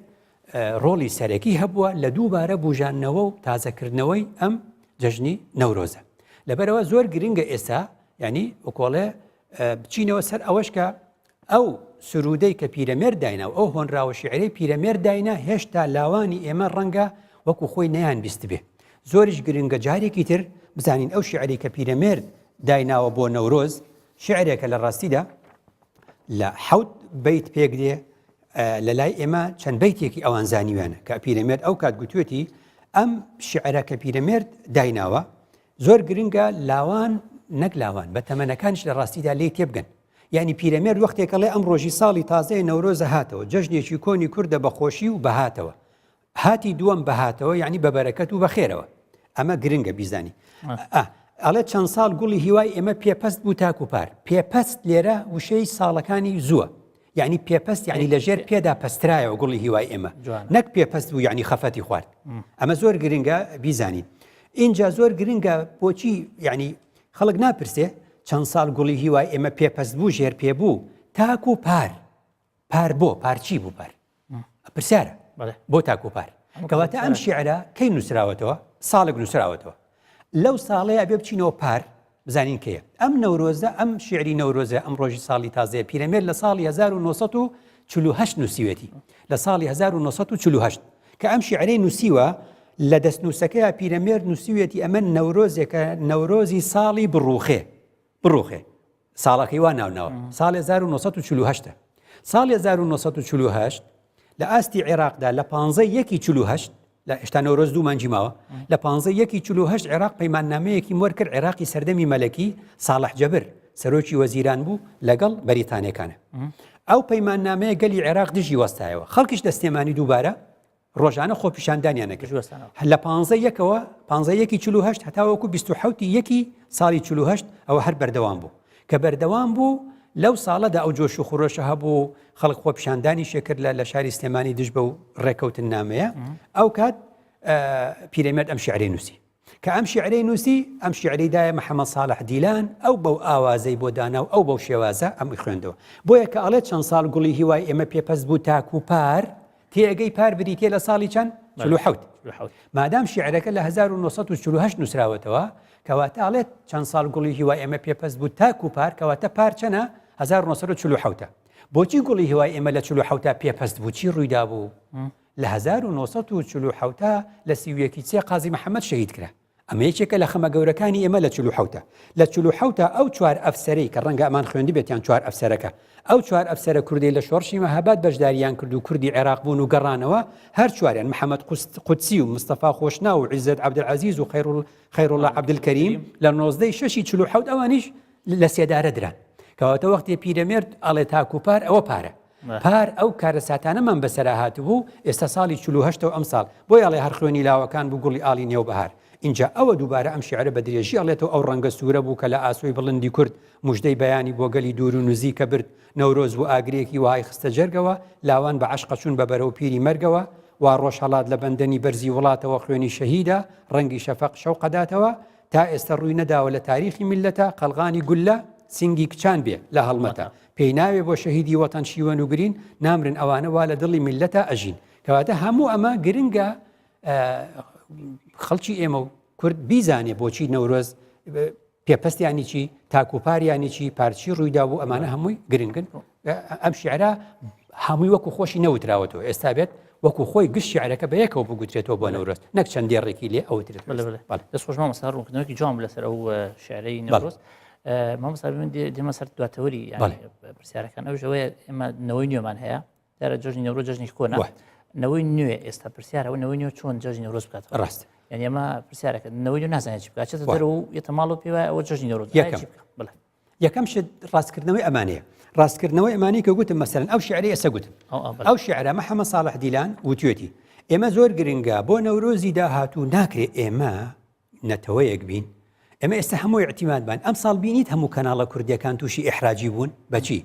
ڕۆڵی سەرەکی هەبووە لە دووبارە بوژانەوە و تازەکردنەوەی ئەم جەژنی نەورۆزە لەبەرەوە زۆر گرنگە ئێستا ینی وەکۆڵێ بچینەوە سەر ئەوەش کە ئەو سرودەی کە پیرەمێرد داینا و ئەو هۆنراوە شیعرەی پیرەمێرد داینا هێشتا لاوانی ئێمە ڕەنگە وەکو خۆی نەیان بیست بێ زۆریش گرنگە جارێکی تر بزانین ئەو شیعری کە پیرەمێرد دایناوە بۆ نەورۆز شیعرێکە لە ڕاستیدا لە 7 بەیت پێک دێ لە لای ئێمە چەند بەیتێکی ئەوان زانیوانە کە پیرەمێرد ئەو کات گوتوێتی ئەم شیعرە کە پیرەمێرد دایناوە زۆر گرنگە لاوان نەک لاوان بە تەمەنەکانش لە ڕاستیدا لێ تێبگەن یعنی پیرەمێرد وەختێکەڵێ ئەم ڕۆژی ساڵی تازەی نەورۆزە هاتەوە جەژنێکی کۆنی کوردە بەخۆشی و بەهاتەوە هاتی دووەم بەهاتەوە یعنی بە بەرەکەت و بەخێرەوە ئەمە گرنگە بیزانی ئەڵێ چەند ساڵ گوڵی هیوای ئێمە پێپەست بوو تاکوپار پێپەست لێرە وشەی ساڵەکانی زووە یعنی پێپەست یعنی لەژێر پێدا پەسترایەوە گوڵی هیوای ئێمە نەک پێپەست بوو یعنی خەفەتی خوارد ئەمە زۆر گرنگە بیزانین اینجا زۆر گرنگە بۆچی یعنی خەڵک ناپرسێ چەند ساڵ گوڵی هیوای ئێمە پێپەست بوو ژێر پێبوو تاکو پار بۆ پارچی بوو پار پرسیارە بۆ تاکو پار کەواتە ئەم شیعرە کەی نووسراوەتەوە ساڵێک نووسراوەتەوە لەو ساڵەیە ئەبێ بچینەوە پار بزانین کەیە ئەم نەورۆزە ئەم شیعری نەورۆزە ئەم ڕۆژی ساڵی تازەیە پیرەمێر لە ساڵی 1940 نووسیوێتی لە ساڵی 1940 کە ئەم شیعرەی نووسیوە لە دەستنووسەکەی پیرەمێر نووسیوێتی ئەمە نەورۆزێکە نەورۆزی ساڵی بڕوخێ ساڵەکەی وا ناونەوە ساڵی 1940 ساڵی 1940 لە ئاستی عێراقدا لە 15/1/48 لە ئێشتا نەورۆز دوو مانجی ماوە لە 15/1/48 عێراق پەیماننامەیەکی مۆر کرد عێراقی سەردەمی مەلەکی ساڵح جەبر سەرۆکی وەزیران بوو لەگەڵ بەریتانیەکانە ئەو پەیماننامەیە گەلی عێراق دژی وەستایەوە خەڵکیش دەستێمانی دووبارە ڕۆژانە خۆپیشاندانیانە کرد لە 15/1/48 هەتاوەکو 27/1 ساڵی 48 ئەوە هەر بەردەوام بوو کە بەردەوام بوو لەو ساڵەدا ئەو جۆش و خۆڕۆشە هەبوو خەڵک خۆپیشاندانی شێکرد لە شاری سلێمانی دژ بە و ڕێکەوتن نامەیە ئەو کات پیرەمێرد ئەم شیعرەی نووسی کە ئەم شیعرەی نووسی ئەم شیعرەیدایە محەممەد ساڵح دیلان ئەو بەو ئاوازەی بۆ دانا و ئەو بەو شێوازە ئەم خوێندەوە بۆیە کە ئەڵێ چەند ساڵ گوڵی هیوای ئێمە پێپەست بوو تاک و پار تێگەی پار بریتێ لە ساڵی چەند 47 مادام شیعرەکە لە 1940 نووسراوەتەوە کەواتە ئاڵێت چەند ساڵ گوڵی هیوای ئێمە پێپەست بوو تاک و پار کەواتە پار چەنە 1940 بۆچی گوڵی هیوای ئێمە لە 40 پێپەست بوو چی ڕوویدا بوو لە 1940 لە 31 قازی محەممەد شەهید کرا ئەمە یەکێکە لە خەمە گەورەکانی ئێمە لە 40 لە 40 ئەو چوار ئەفسەرەی کە ڕەنگە ئەمان خوێندی بێتیان چوار ئەفسەرەکە ئەو چوار ئەفسەرە کوردی لە شۆڕشی مەهاباد بەشداریان کرد و کوردی عێراق بوون و گەڕانەوە هەر چواریان محەممەد قودسی و مستەفا خۆشنا و عیزەت عەبدولعەزیز و خەیرۆڵڵا عەبدولکەریم لە 1940 ئەوانیش لە سێدارە دران کەواتە وەختی پیرەمێرد ئەڵێ تاک و پار ئەوە پارە پار ئەو کارە ساتانەمان بەسەرا هاتبوو ئێستا ساڵی 48 ئەم ساڵ بۆی ئەڵێ هەر خوێنی لاوەکان بوو گوڵی ئاڵی نێوبەهار اینجا ئەوە دووبارە ئەم شیعرە بە درێژی ئەڵێتەوە ئەو ڕەنگە سوورە بوو کە لە ئاسۆی بڵندی کورد موژدەی بەیانی بۆ گەلی دوور و نووزی کە برد نەورۆز و ئاگرێکی وای خستە جەرگەوە لاوان بە عەشقە چوون بە بەرەو پیری مەرگەوە وا ڕۆژهەڵات لە بەندەنی بەرزی وڵاتەوە خوێنی شەهیدە ڕەنگی شەفەق شەوقەداتەوە تا ئێستا ڕووی نەداوە لە تاریخی میلەتە قەلغانی گولە سینگی کچان بێ لە هەڵمەتە پێی ناوێ بۆ شەهیدی وەتەن شیوەن و گرین نامرن ئەوانە وا لە دڵی میلەتە ئەژین کەواتە هەموو ئەمە گرنگە خەڵکی ئێمە و کورد بیزانێ بۆچی نەورۆز پێپەستیانی چی تاکوپاریانی چی پارچی ڕوویدا بوو ئەمانە هەمووی گرنگن ئەم شیعرە هەمووی وەکو خۆشی نەوتراوەتەوە ئێستا بێت وەکو خۆی گشت شیعرەکە بە یەکەوە بگوترێتەوە بۆ نەورۆز نەک چەندێڕێکی لێ ئەوترێت دەست خۆش مامۆستا ڕوونکردنەوەکی جوان لەسەر ئەو شیعرەی نەورۆز مامۆستا من دێمە سەر دواتەوەری پرسیارەکان ئەو ژەوەیە ئێمە نەوەی نوێمان هەیە دیارە جەژنی نەورۆز جەژنێکی کۆنا نەوەی نوێ ئێستا پرسیارەوە نەوەی نوێ چۆن جەژنی نەورۆز بکات ڕاست یعنی ئەمە پرسیارەکە نەوەی نازانێت چی بکات چێتە دەرەوە و یەتە ماڵ و پێوایە ئەوە جەژنی نەورۆز یەکەم شت ڕاستکردنەوەی ئەمانەیە ڕاستکردنەوەی ئەمانی کە گوتم مەسەرەن ئەو شیعرەی ئێستا گوتم ئەو شیعرە محەممەد ساڵح دیلان وتوێتی ئێمە زۆر گرنگە بۆ نەورۆزی داهاتوو ناکرێت ئێمە نەتەوەیەک بین ئێمە ئێستا هەموو اعتیمادبان ئەم ساڵ بینیت هەموو کەناڵە کوردیەکان تووشی ئیحراجی بوون بەچی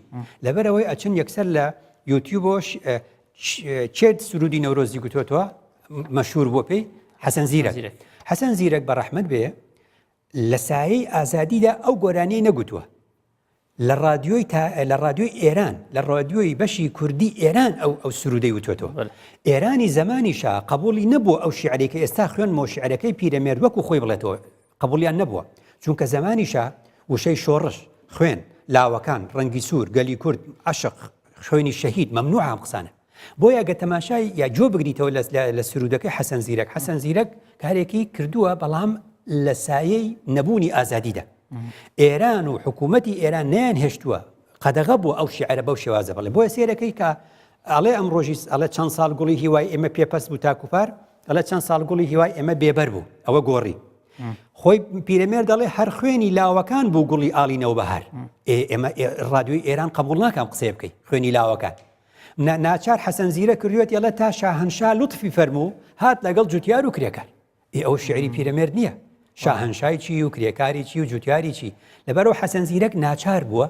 لەبەرەوەی ئەچن یەکسەر لە یوتیوبۆش چێت سرودی نەورۆزی گوتوتەوە مەشهور بۆ پێی حەسەن زیرەک بە ڕەحمەت بێ لە سایەی ئازادیدا ئەو گۆرانیەی نەگوتووە لە ڕادیۆی ئێران لە ڕادیۆی بەشی کوردی ئێران ئەو سرودەی وتوتەوە ئێرانی زمانیشا قبولی نەبووە ئەو شیعرێکی ئێستا خوێنمەوە شیعرەکەی پیرەمێرد وەکو خۆی بڵێتەوە قبولیان نەبووە چونکە زمانیشا وشەی شۆڕش خوێن لاوەکان ڕەنگی سوور گەلی کورد عەشق خوێنی شەهید مەمنوع ئەم قسانە بۆیە گە تەماشای یا جۆ بگریتەوە لە سرودەکەی حەسەن زیرەک کارێکی کردووە بەڵام لە سایەی نەبوونی ئازادیدا ئێران و حکوومەتی ئێران نیان هێشتووە قەدەغە بوو ئەو شیعرە بەو شێوازە بڵێ بۆیە سێرەکەی کە ئەڵێ ئەم ڕۆژی ئەڵێ چەند ساڵ گوڵی هیوای ئێمە پێپەست بوو تاکوپار ئەڵێ چەند ساڵ گوڵی هیوای ئێمە بێبەر بوو ئەوە گۆڕی خۆی پیرەمێر دەڵێ هەر خوێنی لاوەکان بوو گوڵی ئاڵی نەوبەهار ئێمە ڕادیۆی ئێران قبوڵ ناکەم قسەی بکەی خوێنی لاوەکان ناچار حەسەن زیرە کردوێت ئەڵێ تا شاهەنشا لوتفی فەرموو هات لەگەڵ جوتیار و کرێکار ئەو شیعری پیرەمێرد نییە شاهەنشای چی و کرێکاری چی و جوتیاری چی لەبەرەوە حەسەن زیرەک ناچار بووە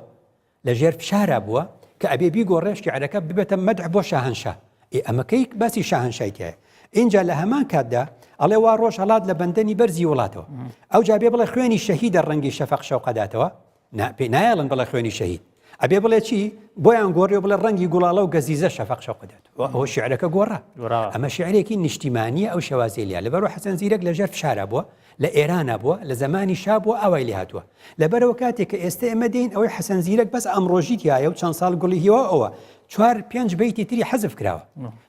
لە ژێر فشارە بووە کە ئەبێ بیگۆڕێ شیعرەکە ببێتە مەدح بۆ شاهەنشا ئەمەکەی باسی شاهەنشایتیایە اینجا لە هەمان کاتدا ئەڵێ وا ڕۆژهەڵات لە بەندەنی بەرزی وڵاتەوە ئەو جا بێ بڵێ خوێنی شەهیدە ڕەنگی شەفەق شەوقەداتەوە پێی نایڵن بڵێ خوێنی شەهید ئەبێ بڵێ چی بۆیان گۆڕێ بڵێ ڕەنگی گوڵاڵە و گەزیزە شەفەق شەوقدات ئەوە شعرەکە گۆڕا ئەمە شعرێکی نیشتیمانیە ئەو شێوازێلیا لەبەرەوە حەسەن زیرەک لەژێر فشارە بووە لە ئێرانە بووە لە زمانی شا بووە ئەوای لێ هاتووە لەبەرەوە کاتێک کە ئێستا ئێمە دێین ئەوەی حەسەن زیرەک بەس ئەمڕۆژی تایە و چەند ساڵ گوڵی هیوە ئەوە 4-5 بەیتی تری حەزف کراوە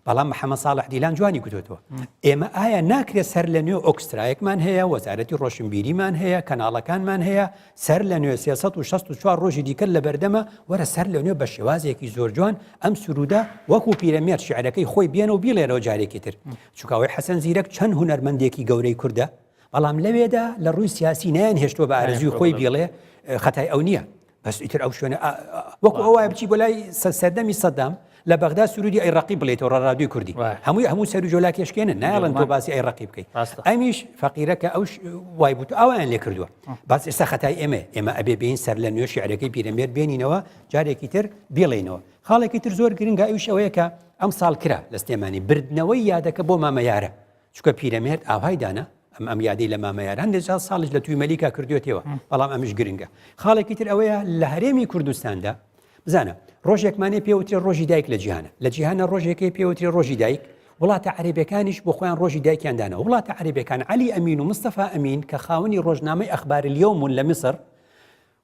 بەڵام محەممەد ساڵح دیلان جوانی گوتوتەوە ئێمە ئایا ناکرێت سەر لە نوێ ئۆکسترایەکمان هەیە وەزارەتی ڕۆشنبیریمان هەیە کەناڵەکانمان هەیە سەر لە نوێ 364 ڕۆژی دیکە لە بەردەمە وەرە سەر لە نوێ بە شێوازێکی زۆر جوان ئەم سروودە وەکو پیرەمێر شعرەکەی خۆی بێنە و بیڵێرەوە جارێکی تر چونکەوەی حەسەن زیرەک چەند هونەرمەندێکی گەورەی کووردە بەڵام لەوێدا لە ڕووی سیاسی نیان هێشتووە بە ئارەزوی خۆی بیڵێ خەتای ئەو نییە بەس ئیتر ئەو شوێنە وەکو ئەوە بچی بۆ لای سەردەمی سەدام لە بەغدا سرودی عێراقی بڵێتەوە ڕادیۆی کوردی هەموو سەر و جۆلاکێشکێنن نایڵن تۆ باسی عێراقی بکەیت ئەمیش فەقیرەکە ئەو وای بوو ئەویان لێ کردووە باس ئێستا خەتای ئێمە ئەبێ بین سەر لە نوێ شعرەکەی پیرەمێر بێنینەوە جارێکی تر بێڵێنەوە خاڵێکی تر زۆر گرنگە ئەوش ئەوەیە کە ئەم ساڵ کرا لە سلێمانی بردنەوەی یادەکە بۆ مامەیارە چونکە پیرەمێر ئاوای دانا ئەم یادەی لە مامەیار هەندێک ساڵش لە توی مەلیکا کردوێتەوە بەڵام ئەمش گرنگە خاڵێکی تر ئەوەیە لە هەرێمی کوردستاندا بزانە ڕۆژێکمانێ پێوترێ ڕۆژی دایک لە جیهانە لە جیهانە ڕۆژێکی پێوترێ ڕۆژی دایک وڵاتە عەرەبیەکانیش بۆ خۆیان ڕۆژی دایکیاندانەوە وڵاتە عەرەبیەکان عەلی ئەمین و مستەفا ئەمین کە خاوەنی ڕۆژنامەی ئەخبار اليومون لە میسر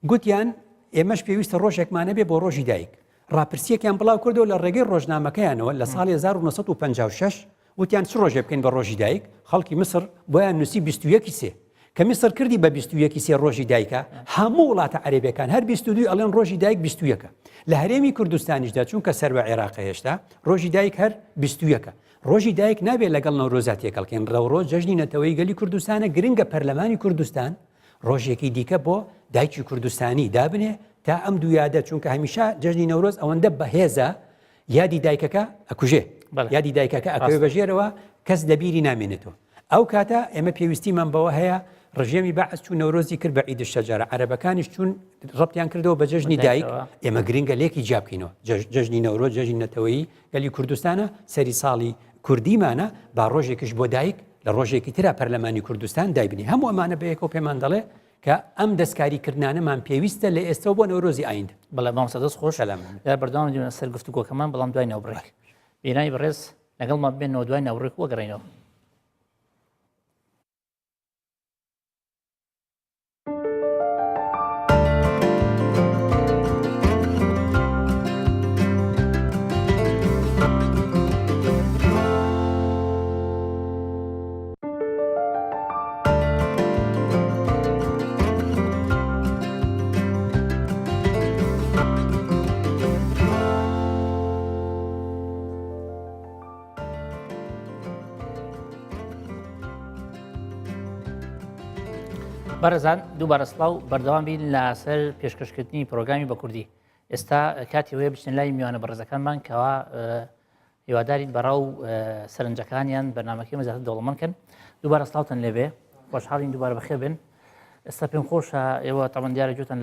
گوتیان ئێمەش پێویستە ڕۆژێکمانە بێ بۆ ڕۆژی دایک ڕاپرسیەکیان بڵاو کردەوە لە ڕێگەی ڕۆژنامەکەیانەوە لە ساڵی 1956 وتیان چ ڕۆژێ بکەین بە ڕۆژی دایک خەڵکی مسر بۆیان نووسی 21 سێ کە میسر کردی بە 21 سێ ڕۆژی دایکە هەموو وڵاتە عەرەبیەکان هەر 22 ئەڵێن ڕۆژی دایک 21 لە هەرێمی کوردستانیشدا چونکە سەر بە عێراق هێشتا ڕۆژی دایک هەر 21 ڕۆژی دایک نابێت لەگەڵ نەورۆزات تێکەڵکەین ڕەوڕۆ جەژنی نەتەوەی گەلی کوردستانە گرنگە پەرلەمانی کوردستان ڕۆژێکی دیکە بۆ دایکی کوردستانی دابنێ تا ئەم دوو یادە چونکە هەمیشە جەژنی نەورۆز ئەوەندە بەهێزە یادی دایکەکە ئەکوژێ یادی دایکەکە ئەکەوێ بەژێرەوە کەس لەبیری نامێنێتەوە ئەو کاتە ئێمە پێویستیمان بەوە هەیە ڕژێمی بەعەز چوون نەورۆزی کرد بە عیدی شەجەرە عەرەبەکانیش چوون ڕەبتیان کردەوە بە جەژنی دایک ئێمە گرنگە لێکی جیا بکەینەوە جەژنی نەورۆز جەژنی نەتەوەیی گەلی کوردستانە سەری ساڵی کوردیمانە با ڕۆژێکش بۆ دایک لە ڕۆژێکی ترا پەرلەمانی کوردستان دایبنی هەموو ئەمانە بەیەکەوە پێمان دەڵێ کە ئەم دەستکاریکردانەمان پێویستە لە ئێستا بۆ نەورۆزی ئایندە بەڵێ مامۆستا دەست خۆش لە بەردەوام دیونە سەر گفتوگۆکەمان بەڵام دوای ناوبڕێک بینایی بەڕێز لەگەڵمان بێنەوە دوای ناوڕێک وەگەڕێنەوە بەرەزان دووبارە سڵاو بەردەوام بین لەسەر پێشکەشکردنی پرۆگرامی بە کوردی ئێستا کاتی وێ بچین لای میوانە بەڕێزەکانمان کەوا هیوادارین بەڕاو سەرنجەکانیان بەنامەکەی مەزیاتر دەوڵەمەندکەن دووبارە سڵاوتان لێبێ خۆشحاڵین دووبارە بەخێر بن ئێستا پێم خۆشە ئێوە تاوان دیارە جوتان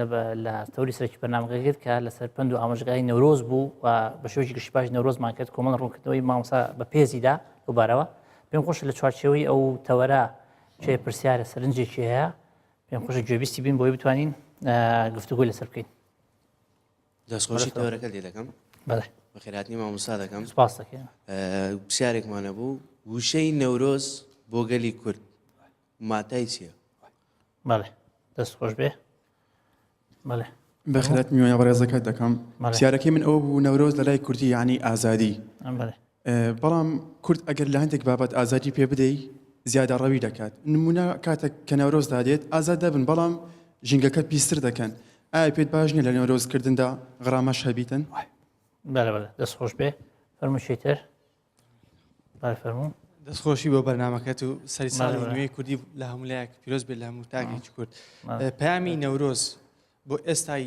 لە تەوری سەرکی بەنامەکەگرێت کە لەسەر پند و ئاماژگای نەورۆز بوو و بە شێوەیەکی گشتی باش نەورۆزمان کرد کۆمەڵ ڕوونکردنەوەی مامۆستا بە پێزیدا دووبارەوە پێم خۆشە لە چوارچێوەی ئەو تەوەرە چێ پرسیارە سەرنجێکی هەیە پێم خۆشە گوێبیستی بین بۆی بتوانین گفتوگۆی لەسەر بکەین دەستخۆشی تەوەرەکە لێ دەکەم بە خێراتنی مامۆستا دەکەم سپاس دەکەم پرسیارێکمانە بوو وشەی نەورۆز بۆ گەلی کورد ماتای چییە؟ بەڵێ دەست خۆش بێ بەڵێ بە خێرات میوانە بەڕێزەکەت دەکەم پرسیارەکەی من ئەوە بوو نەورۆز لە لای کوردی یعنی ئازادی بەڵام کورد ئەگەر لە هەندێک بابەت ئازادی پێ بدەی زیادە ڕەوی دەکات نمونە کاتێک کە نەورۆز دادێت ئازاد دەبن بەڵام ژینگەکە پیستر دەکەن ئایا پێت باش نیە لە نەورۆزکردندا غڕامەش هەبیتن؟ بەڵێ دەست خۆش بێ فەرمووشیتر فەرموو دەستخۆشی بۆ بەرنمەکەت و سەری ساڵی نوێی کوردی لە هەمولایەک پیرۆز بێت لە هەموو تاگێکی کورد پەیامی نەورۆز بۆ ئێستای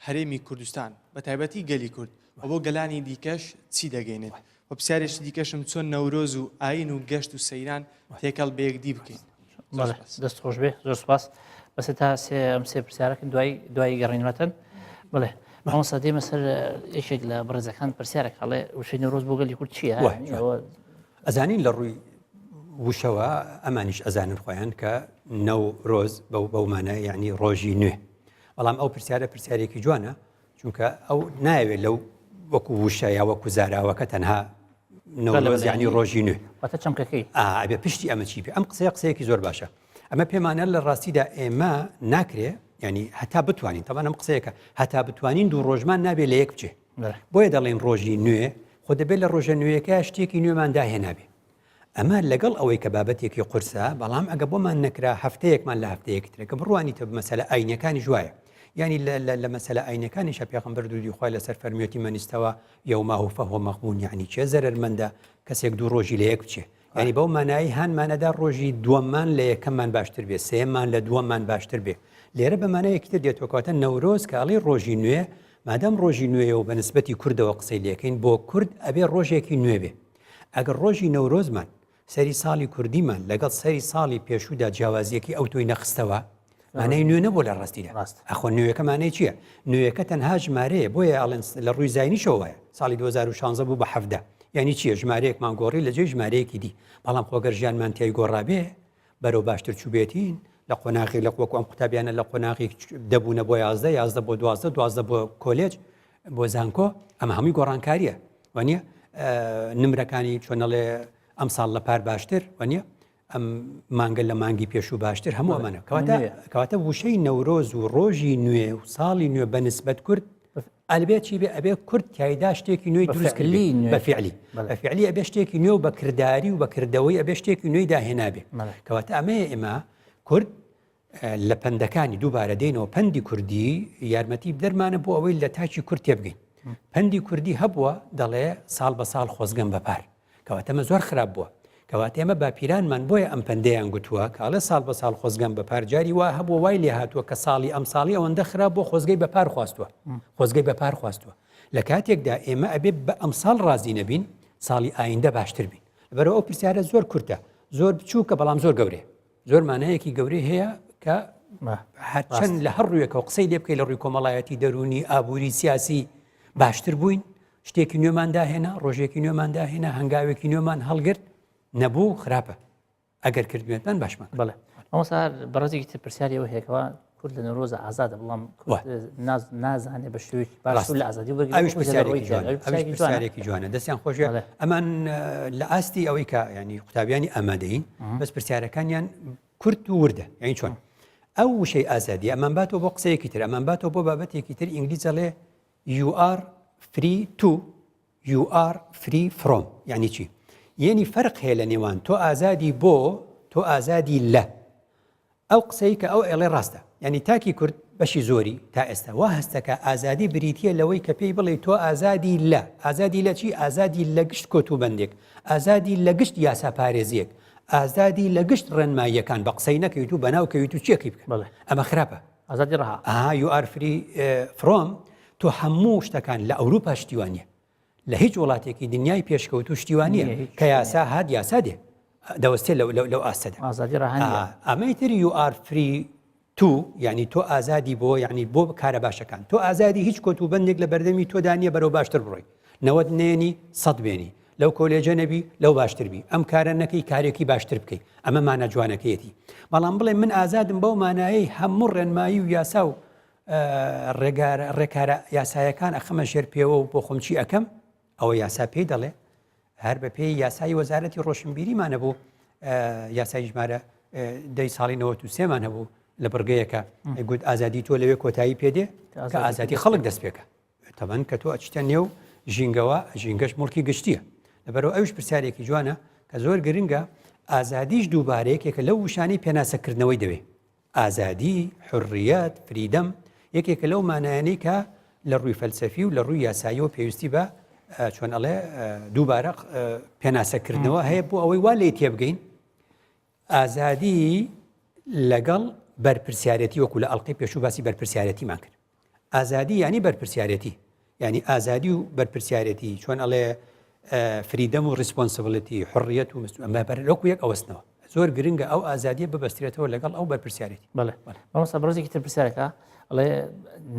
هەرێمی کوردستان بە تایبەتی گەلی کورد بۆ گەلانی دیکەش چی دەگەینێت و پرسیارێکی دیکەشم چۆن نەورۆز و ئاین و گەشت و سەیران تێکەڵ بەیەکدی بکەین دەست خۆش بێ زۆر سپاس بەس تا ئەم سێ پرسیارەکەن دوای گەڕینەوەتەن بڵێ مامۆستا دێمە سەر یەکێک لە بەڕێزەکان پرسیارێک هەڵێ وشەی نەورۆز بۆ گەلی کورد چییە ئەزانین لە ڕووی وشەوە ئەمانیش ئەزانن خۆیان کە نەورۆز بەومانە یعنی ڕۆژی نوێ بەڵام ئەو پرسیارە پرسیارێکی جوانە چونکە ئەو ناوێت لەو وەکو وشە یا وەکو زاراوەکە تەنها نەورۆز یعنی ڕۆژی نوێ واتە چەمکەکەی ئەبێ پشتی ئەمە چی بێ ئەم قسەیەکی زۆر باشە ئەمە پێمانە لە ڕاستیدا ئێمە ناکرێ ینی هەتا بتوانین تەمان ئەم قسەیەکە هەتا بتوانین دوو ڕۆژمان نابێت لە یەک بچێ بۆیە دەڵێن ڕۆژی نوێ خۆ دەبێت لە ڕۆژە نوێیەکە شتێکی نوێمان داهێنابێ ئەمە لەگەڵ ئەوەی کە بابەتێکی قورسە بەڵام ئەگە بۆمان نەکرا هەفتەیەکمان لە هەفتەیەکی ترێکە بڕوانی تە مەسەلە ئاینەکانی جوایە ینی لە مەسەلە ئاینەکانی شە پێغەمبەر دوودی خوای لەسەر فەرمیێتی مەنیستەوە یەوماه فەهوە مەغبون یعنی چێ زەرمەندە کەسێک دوو ڕۆژی لە یەک بچێ ینی بەو مانایی هانمانەدا ڕۆژی دووەممان لە یەکەممان باشتر بێ سێمان لە دووەممان باشتر بێ لێرە بەمانەیەکی تر دێتۆکەواتە نەورۆز کە ئەڵێ ڕۆژی نوێ مادەم ڕۆژی نوێ و بە نسبەتی کوردەوە قسەی لەکەین بۆ کورد ئەبێ ڕۆژێکی نوێ بێ ئەگەر ڕۆژی نەورۆزمان سەری ساڵی کوردیمان لەگەڵ سەری ساڵی پێشوودا جیاوازیەکی ئەو تۆی نەخستەوە مانای نوێ نەبوو لە ڕاستیدا ئەخۆ نوێەکە مانای چییە؟ نوێەکە تەنها ژمارەیە بۆیە ئەڵێن لە ڕووی زاینیشەوەیە ساڵی 2016 بوو بە حەفدە یعنی چییە ژمارەیەکمان گۆڕی لە جێی ژمارەیەکی دی بەڵام خۆگەر ژیانمان تیای گۆڕابێ بەرەو باشتر چوبێتین لە قۆناغی لە وەکو ئەم قوتابیانە لە قۆناغی دەبوونە بۆ 11 بۆ 12 بۆ کۆلێج بۆ زانکۆ ئەمە هەمووی گۆڕانکاریە وانە نمرەکانی چۆنەڵێ ئەم ساڵ لە پار باشتر وانە ئەم مانگە لە مانگی پێشوو باشتر هەموو ئەمانە کەواتە وشەی نەورۆز و ڕۆژی نوێ و ساڵی نوێ بە نسبەت کورد ئەلبێت چی بێ ئەبێ کورد تایدا شتێکی نوێی دروستکردی بەفعلی ئەبێ شتێکی نوێ و بەکردداری و بەکردەوەی ئەبێ شتێکی نوێی داهێنابێ کەواتە ئەمەیە ئێمە کورد لە پەندەکانی دووبارە دێنەوە پەندی کوردی یارمەتی دەرمانە بۆ ئەوەی لە تاچی کورد تێبگەین پەندی کوردی هەبووە دەڵێ ساڵ بە ساڵ خۆزگەم بەپار کەواتەمە زۆر خراپ بووە کەواتە ئێمە باپیرانمان بۆیە ئەم پەندەیان گوتووە کاڵە ساڵ بە ساڵ خۆزگەم بەپار جاری وا هەبووە وای لێ هاتووە کە ساڵی ئەم ساڵی ئەوەندە خراپ بۆ خۆزگەی بەپار خواستووە خۆزگەی بەپار خواستووە لە کاتێکدا ئێمە ئەبێ بە ئەم ساڵ ڕازی نەبین ساڵی ئایندە باشتر بین بەرەوە ئەو پرسیارە زۆر کورتە زۆر بچووکە بەڵام زۆر گەورێ زۆر مانایەکی گەورەی هەیە کە هەرچەند لە هەر ڕوویەکەوە قسەی لێ بکەی لە ڕووی کۆمەڵایەتی دەرونی ئابووری سیاسی باشتر بووین شتێکی نوێمان داهێنا ڕۆژێکی نوێمان داهێنا هەنگاوێکی نوێمان هەڵگرت نەبوو خراپە ئەگەر کردوێتمان باشمان بڵێ ئەمەسار بەڕێزێکی تر پرسیاریەوە هەیەکەوە کورد لە نەورۆزە ئازادە بەڵام نازانێ بە شێوەیەکی باش لە ئازادی پرسیارێکی جوانە دەستیان خۆشیە ئەمان لە ئاستی ئەوەی کە ینی قوتابیانی ئامادەین بەس پرسیارەکانیان کورد و وردە یعنی چۆن ئەو وشەی ئازادی ئەمان باتەوە بۆ قسەیەکی تر ئەمان باتەوە بۆ بابەتێکی تر ئینگلیزەڵێ you are free to you are free from یعنی چی یعنی فەرق هەیە لە نێوان تۆ ئازادی بۆ تۆ ئازادی لە ئەو قسەی کە ئەو ئێڵێ ڕاستە یعنی تاکی کورد بەشی زۆری تا ئێستا وا هەستەکە ئازادی بریتە لەوەی کە پێی بڵێ تۆ ئازادی لە ئازادی لە چی ئازادی لە گشت کۆتوبەندێک ئازادی لە گشت یاسا پارێزیەک ئازادی لە گشت ڕێنماییەکان بە قسەی نەکەویت و بەناوکەویت و چێکی بکە ئەمە خراپە ئازادی ڕها you are free from تۆ هەموو شتەکان لە ئەوروپا شتیوانیە لە هیچ وڵاتێکی دنیای پێشکەوت و شتیوانیە کە یاسا هات یاسا دێ دەوەستێ لەو ئاستەدا ئازادی ڕەهەندە ئەمەی تر you are free to یعنی تۆ ئازادی بۆ یعنی بۆ کارە باشەکان تۆ ئازادی هیچ کۆتوبەندێک لە بەردەمی تۆدانیە بەرەو باشتر بڕۆی نەوەت نێنی سەد بێنی لەو کۆلێجە نەبی لەو باشتر بی ئەم کارە نەکەی کارێکی باشتر بکەیت ئەمە مانە جوانەکەیەتی بەڵام بڵێ من ئازادم بەو مانایی هەموو ڕێنمایی و یاسا و ڕێکارە یاسایەکان ئەخەمە ژێر پێوە و بۆ خۆمچی ئەەکەم ئەوە یاسا پێی دەڵێ هەر بە پێی یاسای وەزارەتی ڕۆشنبیریمانە بوو یاسای ژمارە دەی ساڵی 93مان هەبوو لە بڕگەیەکە گوت ئازادی تۆ لەوێ کۆتایی پێدێ کە ئازادی خەڵک دەست پێکە تەبەن کە تۆ ئەچتە نێو ژینگەوە ژینگەش مڵکی گشتیە لەبەرەوە ئەوش پرسیارێکی جوانە کە زۆر گرنگە ئازادیش دووبارەیەکێکە لەو وشانەی پێناسەکردنەوەی دەوێ ئازادی حڕیەت فریدەم یەکێکە لەو مانایانەی کە لە ڕووی فەلسەفی و لە ڕووی یاساییەوە پێویستی بە چۆن ئەڵێ دووبارە پێناسەکردنەوە هەیە بۆ ئەوەی وا لێ تێبگەین ئازادی لەگەڵ بەرپرسیارەتی وەکو لە ئەڵلقەی پێشوو باسی بەرپرسیارەتیمان کرد ئازادی ینی بەرپرسیارەتی ینی ئازادی و بەرپرسیارەتی چۆن ئەڵێ فریدەم و ریسپۆنسبڵەتی حڕیەت و ئەمە بەرەوەکو یەک ئەوەستنەوە زۆر گرنگە ئەو ئازادیە ببەسترێتەوە لەگەڵ ئەو بەرپرسیارەتی بەڵێ بەڵام بەڕۆژێکی تر پرسیارەکە ئەڵێ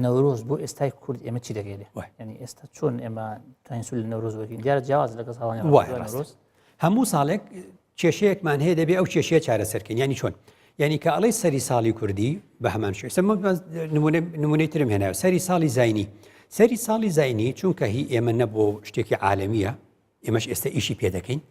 نەورۆز بۆ ئێستای کورد ئێمە چی دەگەێنێ ینی ئێستا چۆن ئێمە تاینسول لە نەورۆز وەکەین دیارە جیاواز لەگەڵ ساڵانی نەورۆز هەموو ساڵێک کێشەیەکمان هەیە دەبێ ئەو کێشەیە چارەسەرکەین ینی چۆن یعنی کە ئەڵەی سەری ساڵی کوردی بە هەمان شێ نمونەی ترم هێناوە سەری ساڵی زاینی سەری ساڵی زاینی چونکە هی ئێمە نەبوو شتێکی عالەمیە ئێمەش ئێستا ئیشی پێ دەکەین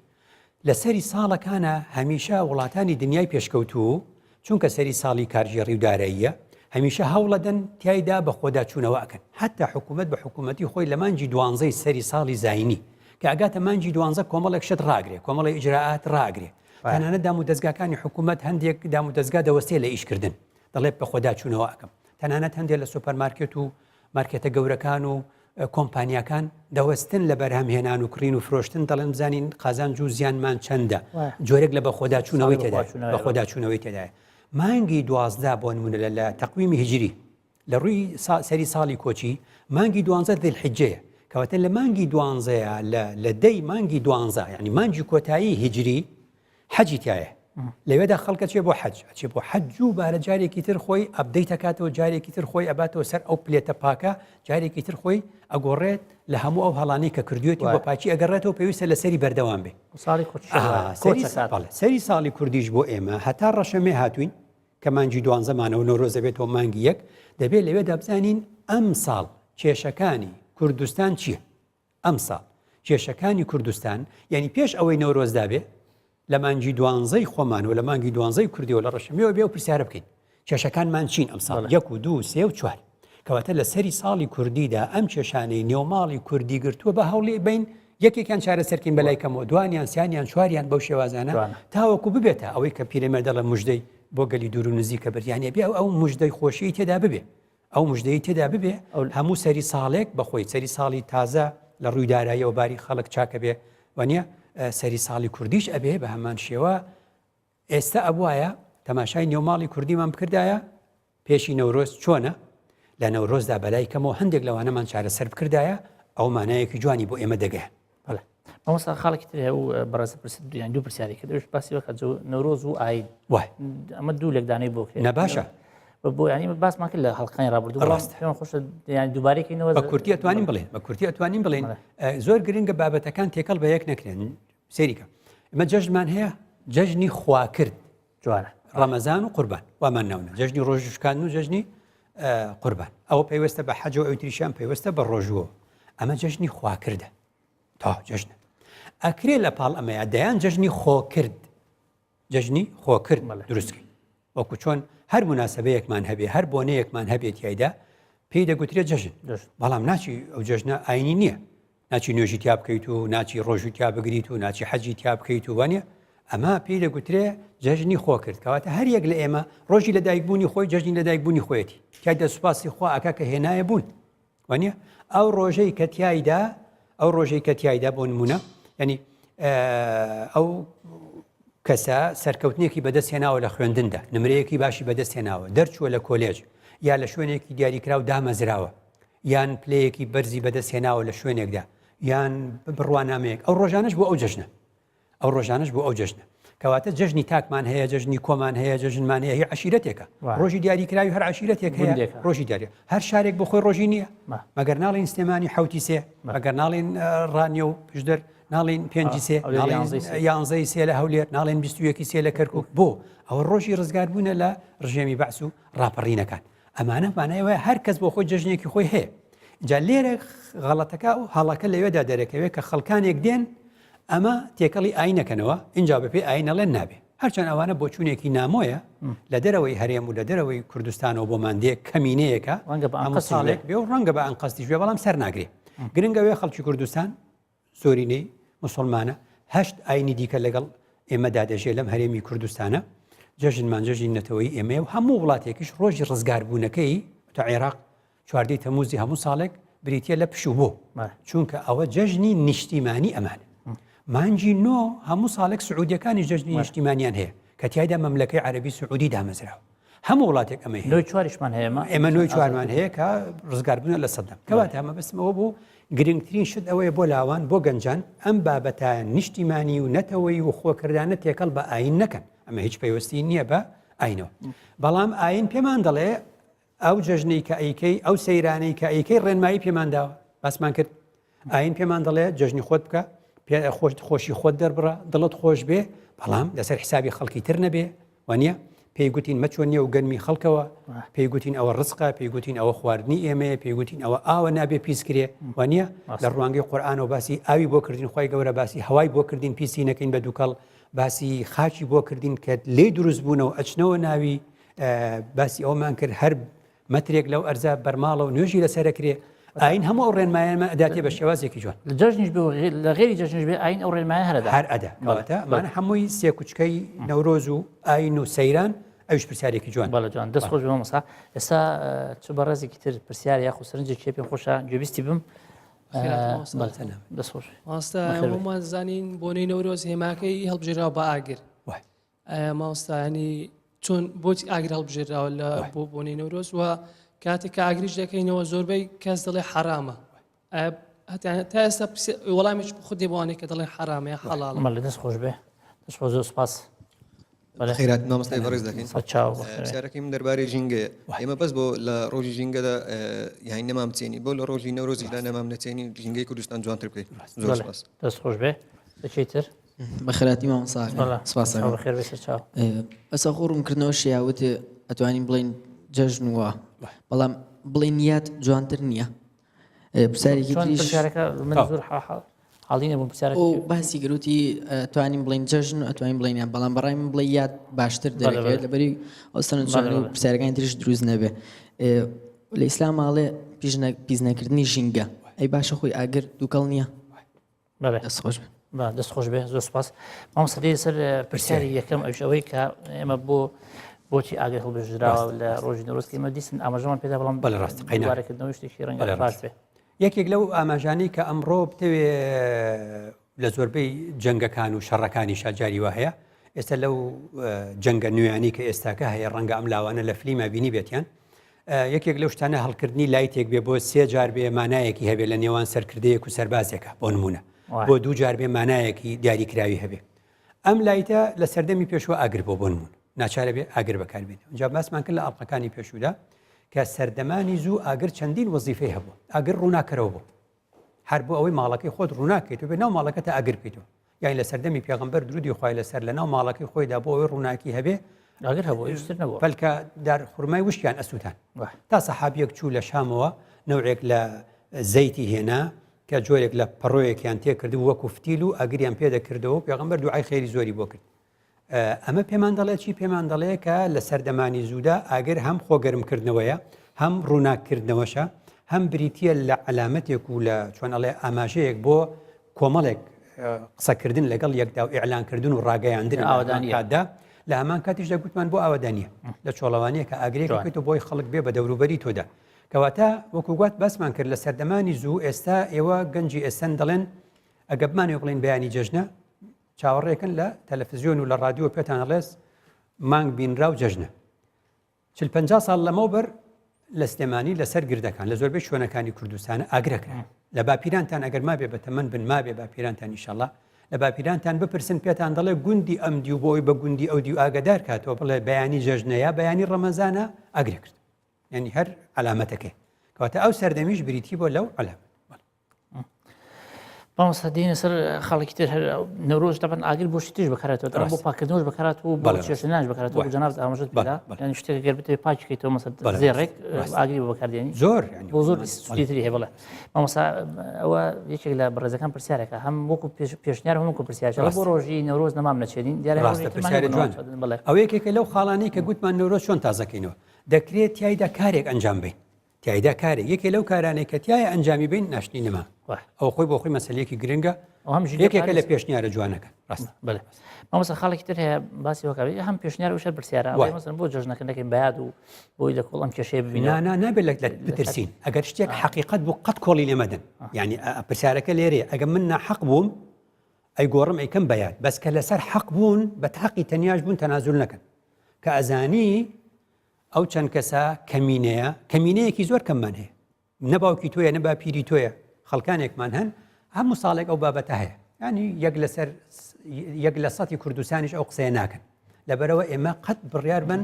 لە سەری ساڵەکانە هەمیشە وڵاتانی دنیای پێشکەوتوو چونکە سەری ساڵی کارژێڕی و داراییە هەمیشە هەوڵەدەن تایدا بە خۆدا چوونەوەکەن حتا حکوومەت بە حکوومەتی خۆی لە مانجی 12 سەری ساڵی زاینی کە ئەگاتە مانجی 12 کۆمەڵێک شت ڕاگرێ کۆمەڵی ئیجراعات ڕاگرێ تەنانەت دام و دەستگاکانی حکوومەت هەندێک دام و دەستگا دەوەستێ لە ئیشکردن دەڵێ بە خۆدا چوونەوەکەم تەنانەت هەندێک لە سوپەرمارکێت و مارکێتە گەورەکان و کۆمپانیاکان دەوەستن لە بەرهەمهێنان و کڕین و فرۆشتن دەڵێن بزانین قازانج و زیانمان چەندە جۆرێک لە بە خۆدا چوونەوەی تێدا بە خۆدا چوونەوەی تێدایە مانگی 12 بۆ نمونە لە تەقویمی هیجری لە ڕووی سەری ساڵی کۆچی مانگی 12 دڵحیجەیە کەواتە لە مانگی 12 لە دەی مانگی 12 یعنی مانجی کۆتایی هیجری حەجی تایە لەوێدا خەڵکە چێ بۆ حەج ئەچێ بۆ حەج و بارە جارێکی تر خۆی ئەبدەیت دەکاتەوە جارێکی تر خۆی ئەباتەوە سەر ئەو پلێتە پاکە جارێکی تر خۆی ئەگۆڕێت لە هەموو ئەو هەڵانەی کە کردوێتی بۆ پاچی ئەگەڕێتەوە پێویستە لە سەری بەردەوام بێ سەری ساڵی کوردیش بۆ ئێمە هەتا ڕەشەمێ هاتوین کە مانجی 12 مانەوە نۆرۆز دەبێتەوە مانگی یەک دەبێت لەوێدا بزانین ئەم ساڵ کێشەکانی کوردستان چییە ئەم ساڵ کێشەکانی کوردستان یعنی پێش ئەوەی نەورۆزدا بێ لە مانجی 12 خۆمانەوە لە مانگی 12 کوردیەوە لە ڕەشەمەوە بێ و پرسیارە بکەین کێشەکانمان چین ئەم ساڵ 1 و 2 3 و 4 کەواتە لە سەری ساڵی کوردیدا ئەم کێشانەی نێوماڵی کوردی گرتووە بە هەوڵی بین یەکێکیان چارەسەرکەین بەلای کەمەوە دوانیان سیانیان چواریان بەو شێوازانە تاوەکو ببێتە ئەوەی کە پیرەمێردە لە موژدەی بۆ گەلی دوور و نزیکە بریانە بێ ئەو موژدەی خۆشی تێدا ببێ ئەو موژدەی تێدا ببێ هەموو سەری ساڵێک بەخۆی سەری ساڵی تازە لە ڕووی داراییەوە باری خەڵک چاکە بێ وانە سەری ساڵی کوردیش ئەبێ بە هەمان شێوە ئێستا ئەبوایە تەماشای نێوماڵی کوردیمان بکردایە پێشی نەورۆز چۆنە لە نەورۆزدا بەلای کەمەوە هەندێک لەوانەمان چارەسەر بکردایە ئەو مانایەکی جوانی بۆ ئێمە دەگەیە مامۆستا خاڵێکی تر هەیە و بەڕێزە دویان دوو پرسیاری کە دەوێت باسی وەکە نەورۆز و ئاین وای ئەمە دوو لەکدانەی بۆ کرد نەباشە بۆ ینی باسمان کرد لە هەڵقەی ڕابردوو ڕاست خۆش یانی دووبارێکەوە بە کورتی ئەتوانین بڵێن بە کورتی ئەتوانین بڵێن زۆر گرنگە بابەتەکان تێکەڵ بە یەک نەکرێن سێریکە ئمە جەژنمان هەیە جەژنی خواکرد جوانە ڕەمەزان و قوربان وامان ناونە جەژنی ڕۆژشکان و جەژنی قوربان ئەوە پێوەستە بە حەج و ئەوتریشان پێوەستە بە ڕۆژوە ئەمە جەژنی خواکردە تا جەژنە ئەکرێ لە پاڵ ئەمەیە دەیان جەژنی خۆکرد جەژنی خۆکرد دروستکەین وەکو چۆن هەر مناسبەیەکمان هەبێ هەر بۆنەیەکمان هەبێت یایدا پێی دەگوترێت جەژن بەڵام ناچی ئەو جەژنە ئاینی نییە ناچی نوێژی تیا بکەیت و ناچی ڕۆژی تیا بگریت و ناچی حەجی تیا بکەیت و وانە ئەمە پێی دەگوترێ جەژنی خۆکرد کەواتە هەر یەک لە ئێمە ڕۆژی لە دایکبوونی خۆی جەژنی لە دایکبوونی خۆیەتی تایدا سوپاسی خوا ئەکا کە هێنایە بوون وانە ئەو ڕۆژەی کە تیایدا بۆ نمونە ینی ئەو کەسە سەرکەوتنێکی بەدەستهێناوە لە خوێندندا نمرەیەکی باشی بەدەستهێناوە دەرچووە لە کۆلێج یا لە شوێنێکی دیاریکراو دامەزراوە یان پلەیەکی بەرزی بەدەستهێناوە لە شوێنێکدا یان بڕوانامەیەک ئەو ڕۆژانش بۆ ئەو جەژنە کەواتە جەژنی تاکمان هەیە جەژنی کۆمان هەیە جەژنمان هەیە هی عشیرەتێکە ڕۆژی دیاریکراوی هەر عشیرەتێک هەیە ڕۆژی دیارە هەر شارێک بۆ خۆی ڕۆژی نییە مەگەر ناڵین سلێمانی حوتی سێ مەگەر ناڵین ڕانیە و پشدەر ناڵین پێنجی سێ یانزەی سێ لە هەولێر ناڵێن 21 سێ لە کەرکووک بۆ ئەوە ڕۆژی ڕزگار بوونە لە ڕژێمی بەعس و ڕاپەڕینەکان ئەمانە مانایەوە هەر کەس بۆ خۆی جەژنێکی خۆی هەیە جا لێرە غەڵەتەکە و هەڵەکە لەوێدا دەرەکەوێت کە خەڵکانێک دێن ئەمە تێکەڵی ئاینەکەنەوە اینجا بەپێ ئاینەڵێن نابێ هەرچەند ئەوانە بۆ چوونێکی نامۆیە لە دەرەوەی هەرێم و لە دەرەوەی کوردستانەوە بۆ ماندێک کەمینەیەەکە هەموو ساڵێک بێ و ڕەنگە بە ئەنقەستیش بێ بەڵام سەر ناگرێ گرنگەوێ خەڵکی کوردستان زۆرینەی مسلمانە هەشت ئاینی دیکە لەگەڵ ئێمەدا دەژێ لەم هەرێمی کوردستانە جەژنمان جەژنی نەتەوەی ئێمە و هەموو وڵاتێکیش ڕۆژی ڕزگاربوونەکەی تا عێراق 14 تەموزی هەموو ساڵێک بریتە لە پشوو بۆ چونکە ئەوە جەژنی نیشتیمانی ئەمانە مانجی نۆ هەموو ساڵێک سعودیەکانی جەژنی نیشتیمانیان هەیە کە تیایدا مەملەکەی عەرەبی سعودی دامەزراوە هەموو وڵاتێک ئەمە هەیە نۆی چوارشمان هەیە ئێمە نۆی چوارمان هەیە کە ڕزگاربوونە لە سەدەم کەواتە ئەمە بەسمەوە بوو گرنگترین شت ئەوەیە بۆ لاوان بۆ گەنجان ئەم بابەتە نیشتیمانی و نەتەوەی و خۆکردانە تێکەڵ بە ئاین نەکەن ئەمە هیچ پەیوەستی نییە بە ئاینەوە بەڵام ئاین پێمان دەڵێ ئەو جەژنەی کە ئەیکەی ئەو سەیرانەی کە ئەیکەی ڕێنمایی پێمانداوە باسمان کرد ئاین پێمان دەڵێ جەژنی خۆت بکە خۆشی خۆت دەربڕە دڵت خۆش بێ بەڵام لەسەر حسابی خەڵکی تر نەبێ وانە پێیگوتین مەچۆ نێ و گەرمی خەڵکەوە پێیگوتین ئەوە ڕزقە پێیگوتین ئەوە خواردنی ئێمەیە پێیگوتین ئەوە ئاوە نابێ پیسکرێ وانە لە ڕوانگەی قورئانەوە باسی ئاوی بۆ کردین خۆی گەورە باسی هەوای بۆ کردین پیسی نەکەین بە دووکەڵ باسی خاچی بۆ کردین کە لێ دروست بوونەوە ئەچنەوە ناوی باسی ئەومان کرد هەر مەترێک لەو ئەرزە بەرماڵە و نوێژی لەسەرەکرێ ئاین هەموو ئەو ڕێنمایانمە ئەداتێ بە شێوازێکی جوان لە جەژنیش بێ لە غێری جەژنیش بێ ئاین ئەو ڕێنمایە هەرەدا هەر ئەدا کەواتە مانە هەمووی سێ کوچکەی نەورۆز و ئاین و سەیران ئەوش پرسیارێکی جوان بەڵە جوان دەست خۆش بێ مەسا ئێستا چ بە ڕێزێکی تر پرسیار یاخو سەرنجێک کێ پێم خۆشە گوێبیستی بم دەست خۆش ماستە هەمومان زانین بۆنەی نەورۆز هێماکەی هەڵبژێراوە بە ئاگر ماستە ینی چۆن بۆچی ئاگر هەڵبژێراوە لە بۆ بۆنەی نەورۆز وە کاتێک کە ئاگریش دەکەینەوە زۆربەی کەس دەڵێ حرامە تا ئێستا وەڵامیش خودی بۆوانێک کە دەڵێن حرامەیە حەڵاڵە مەڵێ دەست خۆش بێ دەست خۆش سپاس خێرات مامۆستای بەڕێز دەکەین پرسیارەکەی من دەربارەی ژینگەیە ئێمە بەس بۆ لە ڕۆژی ژینگەدا یانی نەمام بچێنی بۆ لە ڕۆژی نەورۆزیدا نەمام نەچێنی ژینگەی کوردستان جوانتر بکەیت زۆر سپاس دەست خۆش بێ بچیتر بەخێراتی مامۆستا سپاس بەخێر بێ چاو ئەسا خۆڕوونکردنەوە شیاوتێ ئەتوانین بڵین جەژن وە بەڵام بڵین یات جوانتر نییە پرسیارێکی پرسیارەکە من زۆر حاڵینە بوو پرسیارەکە باسی گروتی توانین بڵین جەژن ئەتوانین بڵینیان بەڵام بەڕای من بڵێ یاد باشتر دەرەکەوێت لەبەری ئەوستان پرسیارەکانی تریش دروست نەبێ لە ئیسلام ماڵێ پیسنەکردنی ژینگە ئەی باشە خۆی ئاگر دووکەڵ نییە دەست خۆش بێ دەست خۆش بێ زۆر سپاس مامۆستا سەر پرسیاری یەکەم ئەوەی کە ئێمە بۆچی ئاگر هەڵبژراوە لە ڕۆژی نەورۆز ئێمە دیسن ئاماژەمان پێدا بەڵام بەڵێ ڕاست قەینارکردنەوەی شتێکی ڕەنگە باش بێ یەکێک لەو ئاماژانەی کە ئەمڕۆ بتەوێ لە زۆربەی جەنگەکان و شەڕەکانی شاجاری وە هەیە ئێستا لەو جەنگە نوێیانی کە ئێستاکە هەیە ڕەنگە ئەم لاوانە لە فلیمە بینی بێتیان یەکێک لەو شتانە هەڵکردنی لای تێک بێ بۆ سێ جار بێ مانایەکی هەبێ لە نێوان سەرکردەیەک و سەربازێکە بۆ نمونە بۆ دوو جار بێ مانایەکی دیاریکراوی هەبێ ئەم لایتە لە سەردەمی پێشوە ئاگر بۆ نمون ناچارە بێ ئاگر بەکاربێت جا باسمان کرد لە ئاڵلقەکانی پێشودا کە سەردەمانی زوو ئاگر چەندین وەزیفەی هەبوو ئاگر ڕووناکەرەوە بوو هەر بۆ ئەوەی ماڵەکەی خۆت ڕووناکەیتەوە بێ ناو ماڵەکەتە ئاگر بکەیتەوە یان لە سەردەمی پێغەمبەر درودی خوای لەسەر لە ناو ماڵەکەی خۆیدا بۆ ئەوەی ڕووناکی هەبێ ئاگر هەبوو ئێستر نەبوو فەلکە دار خوڕمای وشکیان ئەسووتان تا سەحابیەک چوو لە شامەوە نەوعێک لە زەیتی هێنا کە جۆرێک لە پەڕۆیەکیان تێ کردو وەکو فتیل و ئاگریان پێدەکردەوە پێغەمبەر دوعای خێری زۆری بۆ کرد ئەمە پێمان دەڵێ چی پێمان دەڵێ کە لە سەردەمانی زوودا ئاگر هەم خۆگەرمکردنەوەیە هەم ڕووناکردنەوەشە هەم بریتە لە علامەتێک و لە چۆن ئەڵێ ئاماژەیەک بۆ کۆمەڵێک قسەکردن لەگەڵ یەکدا و ئیعلانکردن و ڕاگەیاندن ئاوادانیدا لە هەمان کاتیشدا گوتمان بۆ ئاوادانیە لە چۆڵەوانەیە کە ئاگرێکەکەیتەوە بۆی خەڵک بێ بە دەوروبەری تۆدا کەواتە وەکو گوات باسمان کرد لە سەردەمانی زوو ئێستا ئێوە گەنجی ئێسەن دەڵێن ئەگە بمانێ بڵین بەیانی جەژنە چاوەڕێکن لە تەلەڤیزیۆن و لە رادیۆ پێتان ئەڵێس مانگ بینرا و جەژنە 40-50 ساڵ لەمەوبەر لە سلێمانی لەسەر گردەکان لە زۆربەی شوێنەکانی کوردستانە ئاگرەکرا لە باپیرانتان ئەگەر مابێ بە تەمەن بن مابێ باپیرانتان ئینشاڵڵا لە باپیرانتان بپرسن پێتان دەڵێ گوندی ئەمدی و بۆی بە گوندی ئەودی و ئاگدار کاتەوە بڵێ بەیانی جەژنەیە بەیانی ڕەمەزانە ئاگرە کرد یعنی هەر علامەتەکەی کەواتە ئەو سەردەمیش بریتی بۆ لەو علامەت مامۆستا دێنە سەر خەڵکی تر نەورۆز دەبن ئاگر بۆ شتیش بەکارێتەوە بۆ پاکردنەوەش بەکارێتەوە بۆ چێشتناش بەکارێتەوە بۆ جەنابەت ئاماژەت پێدا یعنی شتێک گەر بتەوێت پاکیکەیتەوە مەسەڵ زێڕێک ئاگری بۆ بەکاردێنی زۆر بۆ زۆر سوودێتری هەیە بڵێ مامۆستا ئەوە یەکێک لە بەڕێزەکان پرسیارێکە هەم وەکو پێشنیار هەموو پرسیارە بۆ ڕۆژی نەورۆز نەمام نەچێنین دیارە پرسیارە جوان ئەو یەکێکە لەو خاڵانەی کە گوتمان نەورۆز چۆن تازەکەینەوە دەکرێت تایدا کارێک ئەنجام بین تایدا کارێک یەکێ لەو کارانەی کە تایە ئەنجامی بین ناشتنی نەما ئەو خۆی بۆ خۆی مەسەلەیەکی گرنگە یەکێکە لە پێشنیارە جوانەکە ڕاست بڵێ مامۆستا خاڵێکی تر هەیە باسی وەکەوێت هەم پێشنیار وشە پرسیارە مەسەڵەن بۆ جەژنەکەندەکەین بەیاد و بۆی لە کۆڵ ئەم کێشەیە ببینە نابێت لە بترسین ئەگەر شتێک حەقیقەت بوو قەت کۆڵی لێمەدەن یعنی پرسیارەکە لێرێ ئەگەر من ناحەق بووم ئەی گۆڕم ئەیکەم بەیاد بەس کە لەسەر حەق بوون بە تاقی تەنیاش بوون تەنازول نەکەن کە ئەزانی ئەو چەند کەسە کەمینەیەکی زۆر کەممان هەیە نەباوکی تۆیە نەبا پیری تۆیە خەڵکانێکمان هەن هەموو ساڵێک ئەو بابەتە هەیە ینی یەک لە سەتی کوردستانیش ئەو قسەیە ناکەن لەبەرەوە ئێمە قەت بڕیار بن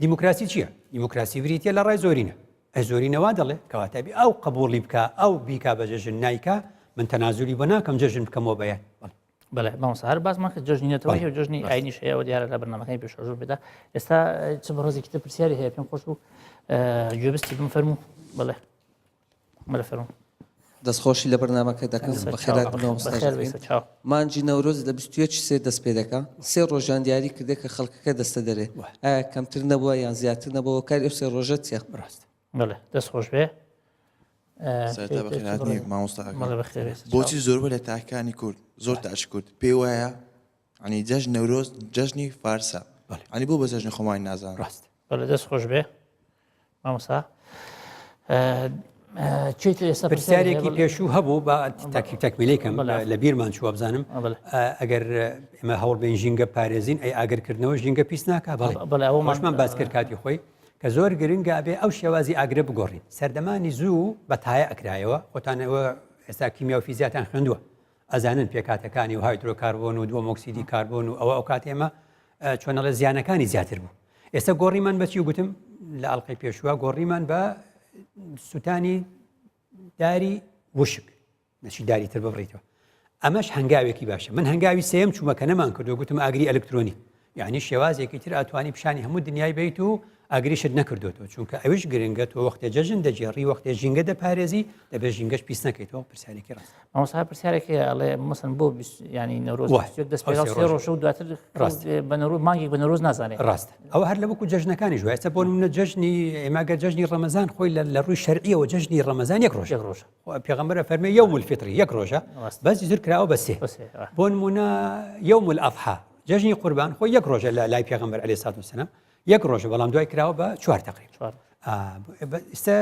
دیموکراسی چییە؟ دیموکراسی بریتە لە ڕای زۆرینە ئە زۆرینەوە دەڵێ کەواتەبی ئەو قبوڵی بکە ئەو بیکا بە جەژن نایکە من تەنازولی بۆ ناکەم جەژن بکەمەوە بەیان بەڵێ مامۆستا هەر باسمان کرد جژنینەتەوەی و جژنی ئاینیش هەیە و دیارە لە بەرنامەکانی پێشەژوور بێدا ئێستا چ بەڕێزێکی تر پرسیاری هەیە پێم خۆش بوو گوێبستی بم فەرموو بڵێ بەڵێ فەرموو دەستخۆشی لە بەرنامەکە دەکەم بەخێرات چاو مانجی نەورۆز لە 23 دەست پێ دەکەم 3 ڕۆژان دیاری کردێ کە خەڵکەکە دەستە دەرێ ئایا کەمتر نەبووە یان زیاتر نەبەوە کاری ئەو 3 ڕۆژە چیە ڕاست بەڵێ دەست خۆش بێ بۆچی زۆربە لە تاکانی کورد زۆر تاش کورد پێی وایە ئەنی جەژن نەورۆز جەژنی فارسە ئەنی بۆ بە جەژنی خۆمانی نازان ڕاست بەڵێ دەست خۆش بێ مامۆستا چیت ئێستا پرسیارێکی پێشوو هەبوو بە تەکمیلەکەم لە بیرمان چوە بزانم ئەگەر ئێمە هەوڵ بین ژینگە پارێزین ئەی ئاگرکردنەوە ژینگە پیس ناکە بەڵێ ئەوەماشمان باس کرد کاتی خۆی کە زۆر گرنگە ئەبێ ئەو شێوازی ئاگرە بگۆڕین سەردەمانی زوو بە تایە ئەکرایەوە خۆتانەوە ئێستا کیمیا و فیزیاتان خوێندووە ئەزانن پێکاتەکانی و هایدرۆکاربۆن و دووەمۆکسیدی کاربۆن و ئەو کات ئێمە چۆنەڵە زیانەکانی زیاتر بوو ئێستا گۆڕیمان بەچی گوتم لە ئەڵلقەی پێشووە گۆڕیمان بە سوتانی داری وشک نەچی داری تر ببڕیتەوە ئەمەش هەنگاوێکی باشە من هەنگاوی سێم چوومەکە نەمان کردو گوتم ئاگری ئەلکترۆنی یعنی شێوازێکی تر ئەتوانی پیشانی هەموو دنیای بیت و ئاگریشت نەکردوێتەوە چونکە ئەوش گرنگە تۆ وەختێ جەژن دەجێڕی وەختێ ژینگە دەپارێزی دەبێت ژینگەش پیس نەکەیتەوە پرسیارێکی ڕاست مامۆستا پرسیارێکی ئەڵێ مەسەن بۆ ینی نەورۆز دەست پێ ڕۆژە و دواتر ڕاست بە مانگێک بە نەورۆز نازانێت ڕاست ئەوە هەر لە وەکو جەژنەکانی ژوە ئێستا بۆ نمونە جەژنی ئێماگە جەژنی ڕەمەزان خۆی لە ڕووی شەرعیەوە جەژنی ڕەمەزان یەک ڕۆژ پێغەمبەر فەرمێ یەوم الفیطر یەک ڕۆژە بەس زر کراوە بە سێ بۆ نمونە یەوم الئەضحا جەژنی قوربان خۆی یەک ڕۆژە لە لای پێغەمبەر عەلەیهی سەلاتو وسەلام یەک ڕۆژە بەڵام دوای کراوە بە 4 تقریبا ئێستا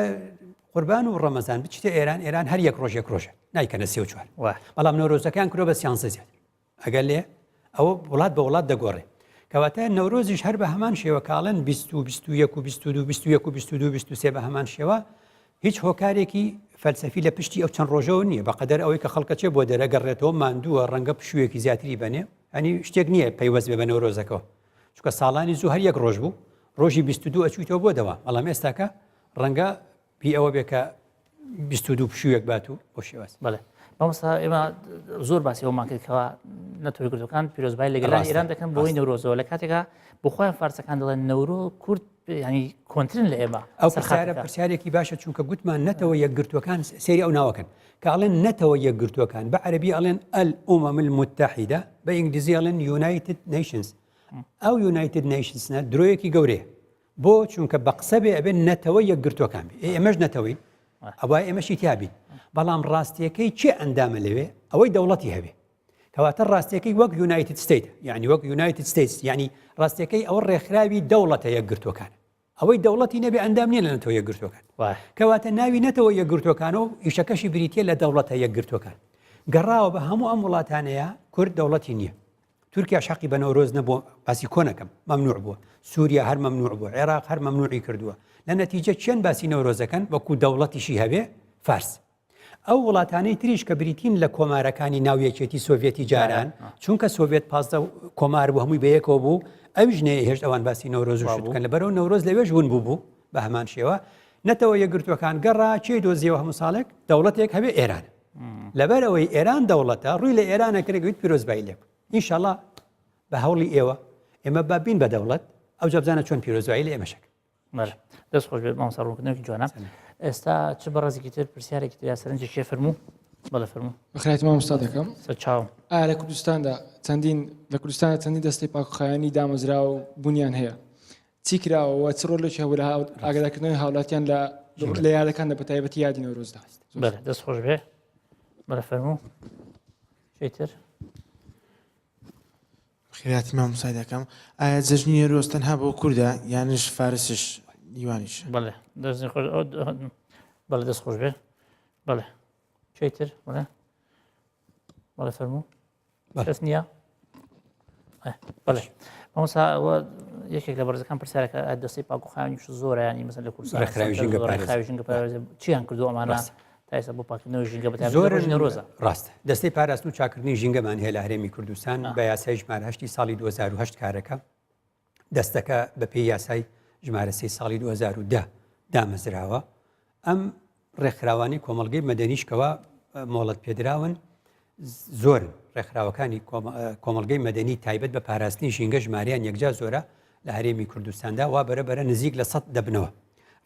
قوربان و ڕەمەزان بچیتە ئێران هەر یەک ڕۆژ یەک ڕۆژە نایکەنە 3 و 4 بەڵام نەورۆزەکان کرۆ بە سیانسە زیاتر ئەگەر لێ ئەوە وڵات بە وڵات دەگۆڕێ کەواتە نەورۆزیش هەر بە هەمان شێوە کاڵن 20 و 21 و 22 21 و 22 23 بە هەمان شێوە هیچ هۆکارێکی فەلسەفی لە پشتی ئەو چەند ڕۆژەوە نییە بەقەدەر ئەوەی کە خەڵکە چێ بۆ دەرەگەڕێتەوە ماندووە ڕەنگە پشوویەکی زیاتری بنێ ئەنی شتێک نییە پەیوەست بێ بە نەورۆزەکەەوە چونکە ساڵانی زوو هەر یەک ڕۆژ بوو ڕۆژی 22 ئەچوویتەوە بۆ دەوام بەڵام ئێستاکە ڕەنگە پێی ئەوە بێ کە 22 پشوویەک بات و بۆ شێواز بڵێ مامۆستا ئێمە زۆر باسی ئەومان کردکەوە نەتەوەی کردەکان پیرۆزبای لەگەڵان ئێران دەکەن بۆی نەورۆزەوە لە کاتێکا بۆ خۆیان فارسەکان دەڵێن نەورۆ کورد ینی کۆنترن لە ئێمە ئەو پرسیارێکی باشە چونکە گوتمان نەتەوە یەکگرتوەکان سێری ئەو ناوەکەن کە ئەڵێن نەتەوە یەکگرتوەکان بە عەرەبی ئەڵێن الأمم المتحدة بە ئینگلیزی ئەڵێن United Nations ئەو United Nationsە درۆیەکی گەورەیە بۆ چونکە بە قسە بێ ئەبێن نەتەوە یەکگرتوەکان بێ ئێمەش نەتەوەی ئەوە ئێمەشی تیابین بەڵام ڕاستیەکەی چێ ئەندامە لەوێ ئەوەی دەوڵەتی هەبێ کەواتە ڕاستیەکەی وەک United States یعنی وەک United States یعنی ڕاستیەکەی ئەوە ڕێکخراوی دەوڵەتە یەکگرتوەکان ئەوەی دەوڵەتی نەبێ ئەندام نیە لە نەتەوە یەکگرتوەکان کەواتە ناوی نەتەوە یەکگرتوەکانەوە ئیشەکەشی بریتە لە دەوڵەتە یەکگرتوەکان گەڕاوە بە هەموو ئەم وڵاتانەیە کورد دەوڵەتی نییە تورکیا شەقی بە نەورۆز نەبووە باسی کۆنەکەم مەمنوع بووە سووریا هەر مەمنوع بووە عێراق هەر مەمنوعی کردووە لە نەتیجە چەند باسی نەورۆزەکەن وەکو دەوڵەتیشی هەبێ فارس ئەو وڵاتانەی تریش کە بریتین لە کۆمارەکانی ناویەکێتی سۆڤێتی جاران چونکە سۆڤێت پازدە کۆمار بوو هەمووی بەیەکەوە بوو ئەویش نەیە هێشت ئەوان باسی نەورۆز و شتکەن لەبەرەوە نەورۆز لەوێژ ون بوو بە هەمان شێوە نەتەوە یەکگرتوەکان گەڕا چێ دۆزیەوە هەموو ساڵێک دەوڵەتێک هەبێ ئێران لەبەرەوەی ئێران دەوڵەتە ڕووی لە ئێرانە کرێگویت پیرۆزبایی لێ ئینشاءڵڵا بە هەوڵی ئێمە بابین بە دەوڵەت ئەو جەبزانە چۆن پیرۆزبایی لە ئێمەشک دەست خۆش بێت مامۆستا ڕوونکردنەوەکی جوانە ئێستا چ بەڕێزێکی تر پرسیارێکی تر یا سەرنجی شێ فەرموو بەڵێ فەرموو بەخێرایەتی مامۆستا دەکەم چاوم لە کوردستاندا چەندین دەستەی پاکخایانی دامەزرا و بوونیان هەیە چی کراوە چ ڕۆڵێکی هەبوو لە ئاگادارکردنەوەی هاوڵاتیان لە یادەکاندا بە تایبەتی یادی نەورۆزدا بەڵێ دەست خۆش بێ بەڵێ فەرموو شەی تر خێراتی مامۆستا دەکەم ئایا جەژنی نەورۆز تەنها بۆ کووردە یانش فارسش دیوانیش بەڵێ بەڵێ دەست خۆش بێ بەڵێ شەی تر بەڵێ فەرموو کەس نییە بەڵێ مامۆستا ئەوە یەکێک لە بەڕێزەکان پرسیارەکە دەستەی پاکوخایانیش زۆرە ینی مەسەن لە کوردستان ڕێکخراوی ژینگە پارێزی چیان کردو ئەمانە تا ئێستا بۆ پاکردنەوەی ژینگە بە زۆر نەورۆزە ڕاستە دەستەی پاراستن و چاکردنی ژینگەمان هەیە لە هەرێمی کوردستان بە یاسای ژمارە 8 ساڵی 2008 کارەکە دەستەکە بە پێی یاسای ژمارە 3 ساڵی 2010 دامەزراوە ئەم ڕێکخراوانی کۆمەڵگەی مەدەنیشکەوە مۆڵەت پێدراون زۆرن ڕێکخراوەکانی کۆمەڵگەی مەدەنی تایبەت بە پاراستنی ژینگە ژمارەیان یەکجا زۆرە لە هەرێمی کوردستاندا وا بەرەبەرە نزیک لە 100 دەبنەوە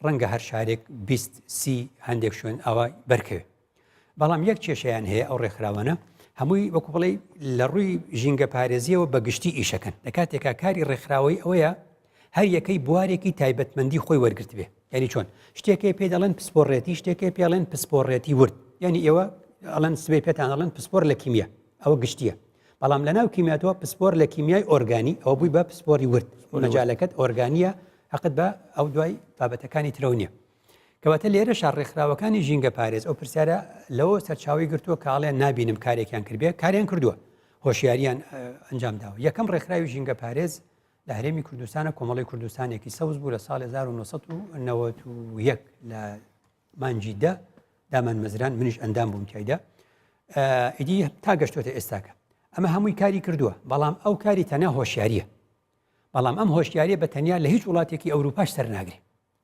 ڕەنگە هەر شارێک 20 هەندێک شوێن ئەوە بەرکەوێت بەڵام یەک کێشەیان هەیە ئەو ڕێکخراوانە هەمووی وەکو بڵێ لە ڕووی ژینگە پارێزیەوە بە گشتی ئیشەکەن لە کاتێکا کاری ڕێکخراوەی ئەوەیە هەر یەکەی بوارێکی تایبەتمەندی خۆی وەرگرت بێ یعنی چۆن شتێکی پێ دەڵێن پسپۆڕێتی شتێکی پێڵێن پسپۆڕێتی ورد یعنی ئێوە ئەڵەن سبەی پێتان ئەڵەن پسپۆر لە کیمیا ئەوە گشتیە بەڵام لە ناو کیمیاتەوە پسپۆر لە کیمیای ئۆرگانی ئەوە بووی بە پسپۆری ورد مەجالەکەت ئۆرگانیە حەقت بە ئەو دوای بابەتەکانی ترەو نییە کەواتە لێرە ژینگە ژینگە پارێز ئەو پرسیارە لەوە سەرچاوی گرتووە کاڵێن نابینم کارێکیان کردبێ کاریان کردووە هۆشیاریان ئەنجام داوە یەکەم ڕێکخراوی ژینگە پارێز لە هەرێمی کوردستانە کۆمەڵی کوردستانێکی سەوز بوو لە ساڵ 1991 لە مانجی دە دامان مەزران منیش ئەندام بووم تایدا ئیدی تا گەشتۆتە ئێستاکە ئەمە هەمووی کاری کردووە بەڵام ئەو کاری تەنیا هۆشیاریە بەڵام ئەم هۆشیاریە بە تەنیا لە هیچ وڵاتێکی ئەوروپاش سەرناگرێ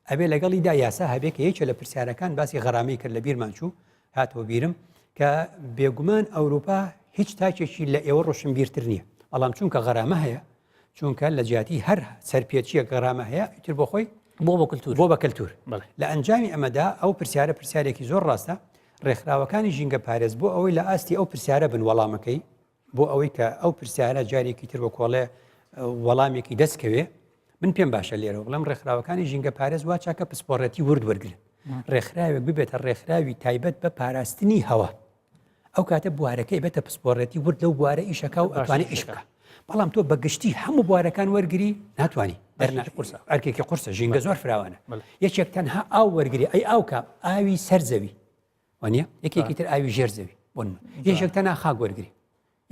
ئەبێ لەگەڵیدا یاسا هەبێت کە یەکێ لە پرسیارەکان باسی غەرامی کرد لە بیرمان چوو هاتەوە بیرم کە بێگومان ئەوروپا هیچ تاکێکی لە ئێوە ڕۆشنبیرتر نییە بەڵام چونکە غەرامە هەیە چونکە لە جیاتی هەر سەرپێچیە گەڕامە هەیە ئیتر بۆ خۆی بۆ بە کەلتور لە ئەنجامی ئەمەدا ئەو پرسیارێکی زۆر ڕاستە ڕێکخراوەکانی ژینگە پارێز بۆ ئەوەی لە ئاستی ئەو پرسیارە بن وەڵامەکەی بۆ ئەوەی کە ئەو پرسیارە جارێکی تر بە کۆڵێ وەڵامێکی دەستکەوێ من پێم باشە لێرە بڵم ڕێکخراوەکانی ژینگە پارێز وا چاکە پسپۆڕەتی ورد وەرگرن ڕێکخراوێک ببێتە ڕێکخراوی تایبەت بە پاراستنی هەوا ئەو کاتە بوارەکەی بێتە پسپۆڕەتی ورد لەو بوارە ئیشەکە و ئەتوانێت ئیش بکە بەڵام تۆ بەگشتی هەموو بوارەکان وەرگری ناتوانانی ئەرکێکی قورسە ژینگە زۆر فراوانە یەکێک تەنها ئاو وەرگری ئەی ئاوکە ئاوی سەرزەوی وانە یەکێکی تر ئاوی ژێرزەوی بۆن یەکێک تەنها خاک وەرگری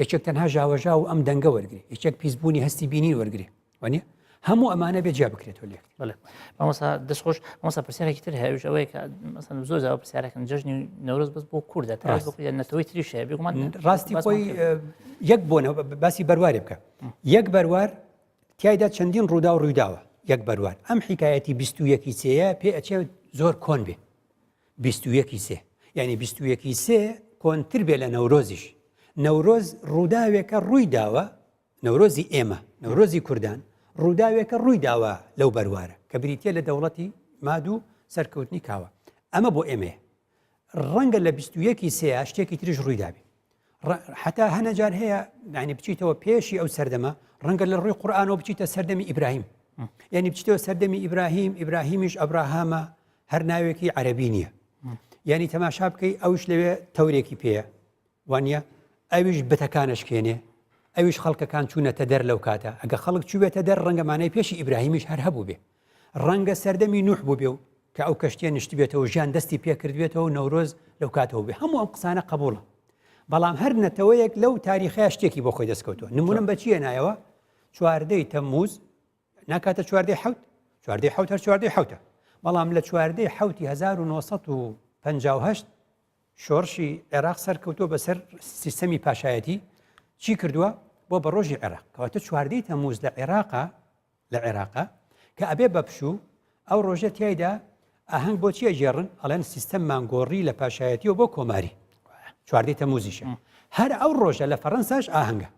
یەکێک تەنها ژاوەژا و ئەم دەنگە وەرگری یەکێک پیسبوونی هەستی بینی وەرگری وانە هەموو ئەمانە بێجیا بکرێتەوە لێک مامۆستا دەستخۆش مامۆستا پرسیارێکی تر هەیە ئەوەیە کە مەسەن زۆر جار پرسیارەکەن جەژنی نەورۆز بەس بۆ کووردە تا نەتەوەی تریش هەیە بێگومان ڕاستی خۆی یەک بۆنەوە باسی بەروارێ بکە یەک بەروار تایدا چەندین ڕوودا و ڕوویداوە یەک بەروار ئەم حیکایەتی 21 سێیە پێ ئەچێ زۆر کۆن بێ 21 سێ یعنی 21 سێ کۆنتر بێ لە نەورۆزیش نەورۆز ڕووداوێکە ڕووی داوە نەورۆزی ئێمە نەورۆزی کوردان ڕووداوێکە ڕووی داوە لەو بەروارە کە بریتە لە دەوڵەتی ماد و سەرکەوتنی کاوە ئەمە بۆ ئێمێ ڕەنگە لە 21 سێ شتێکی تریش ڕووی دابێ حتا هەنەجار هەیە ینی بچیتەوە پێشی ئەو سەردەمە ڕەنگە لە ڕووی قورئانەوە بچیتە سەردەمی ئیبراهیم یعنی بچیتەوە سەردەمی ئیبراهیمیش ئەبراهامە هەر ناوێکی عەرەبی نییە یعنی تەماشا بکەی ئەوش لەوێ تەورێکی پێیە وانە ئەویش بتەکانشکێنێ ئەویش خەڵکەکان چوونەتە دەر لەو کاتە ئەگە خەڵک چوبێتە دەر ڕەنگەمانەی پێشی ئیبراهیمیش هەر هەبوو بێ ڕەنگە سەردەمی نوح بوو بێ و کە ئەو کەشتیە نیشتی بێتەوە ژیان دەستی پێکردوێتەوە نەورۆز لەو کاتەوە بێ هەموو ئەم قسانە قبوڵە بەڵام هەر نەتەوەیەک لەو تاریخەیە شتێکی بۆ خۆی دەستکەوتووە نمونم بەچیە نایەوە چواردەی تەمموز ناکاتە چواردەی حەوت چواردەی حەوت هەر چواردەی حەوتە بەڵام لە چواردەی حەوتی 1958 شۆڕشی عێراق سەرکەوتووە بەسەر سیستەمی پاشایەتی چی کردووە بۆ بە ڕۆژی عێراق کەواتە چواردەی تەمموز لە عێراقا کە ئەبێ بە پشوو ئەو ڕۆژە تایدا ئاهەنگ بۆ چیە ژێڕن ئەڵێن سیستەم مانگۆڕی لە پاشایەتیەوە بۆ کۆماری چواردەی تەمموزیشە هەر ئەو ڕۆژە لە فەڕەنساش ئاهەنگە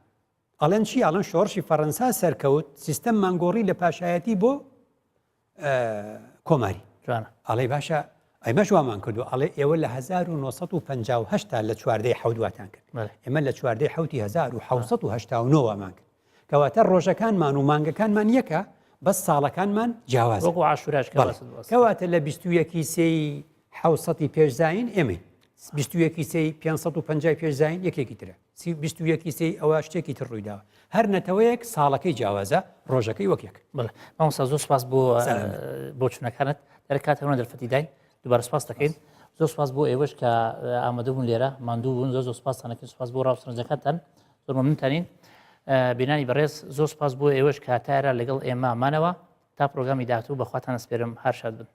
ئەڵێن چی ئەڵێن شۆڕشی فەڕەنسا سەرکەوت سیستەم مانگۆڕی لە پاشایەتی بۆ کۆماری ئەڵێ باشە ئەمەش وامان کردو ئەڵێ ئێوە لە 1950 تا لە چواردەی حەوت کرد ئێمە لە چواردەی حەوتی 1970 وامان کرد کەواتە ڕۆژەکانمان و مانگەکانمان یەکە بەس ساڵەکانمان جیاواز کەواتە لە 21 سێی 700 پێشزین ئێمە 21 سێی 550 پێشزین یەکێکی ترە 21 سێی ئەوە شتێکی تر ڕوویداوە هەر نەتەوەیەک ساڵەکەی جیاوازە ڕۆژەکەی وەک یەک مامۆستا زۆر سپاس بۆ چونەکانت دەرکاتەوە دەرفەتی داین دووبارە سپاس دەکەین زۆر سپاس بۆ ئێوەش کە ئامادە بوون لێرە ماندوو بوون زۆر سپاسانەکەین سپاس بۆ ڕاوسەرنجەکانتان زۆر مەمنونتانین بینانی بەڕێز زۆر سپاس بۆ ئێوەش کاتایرە لەگەڵ ئێمە مانەوە تا پرۆگرامی داهاتوو بەخواتان ئەسپێرم هەر شاد بن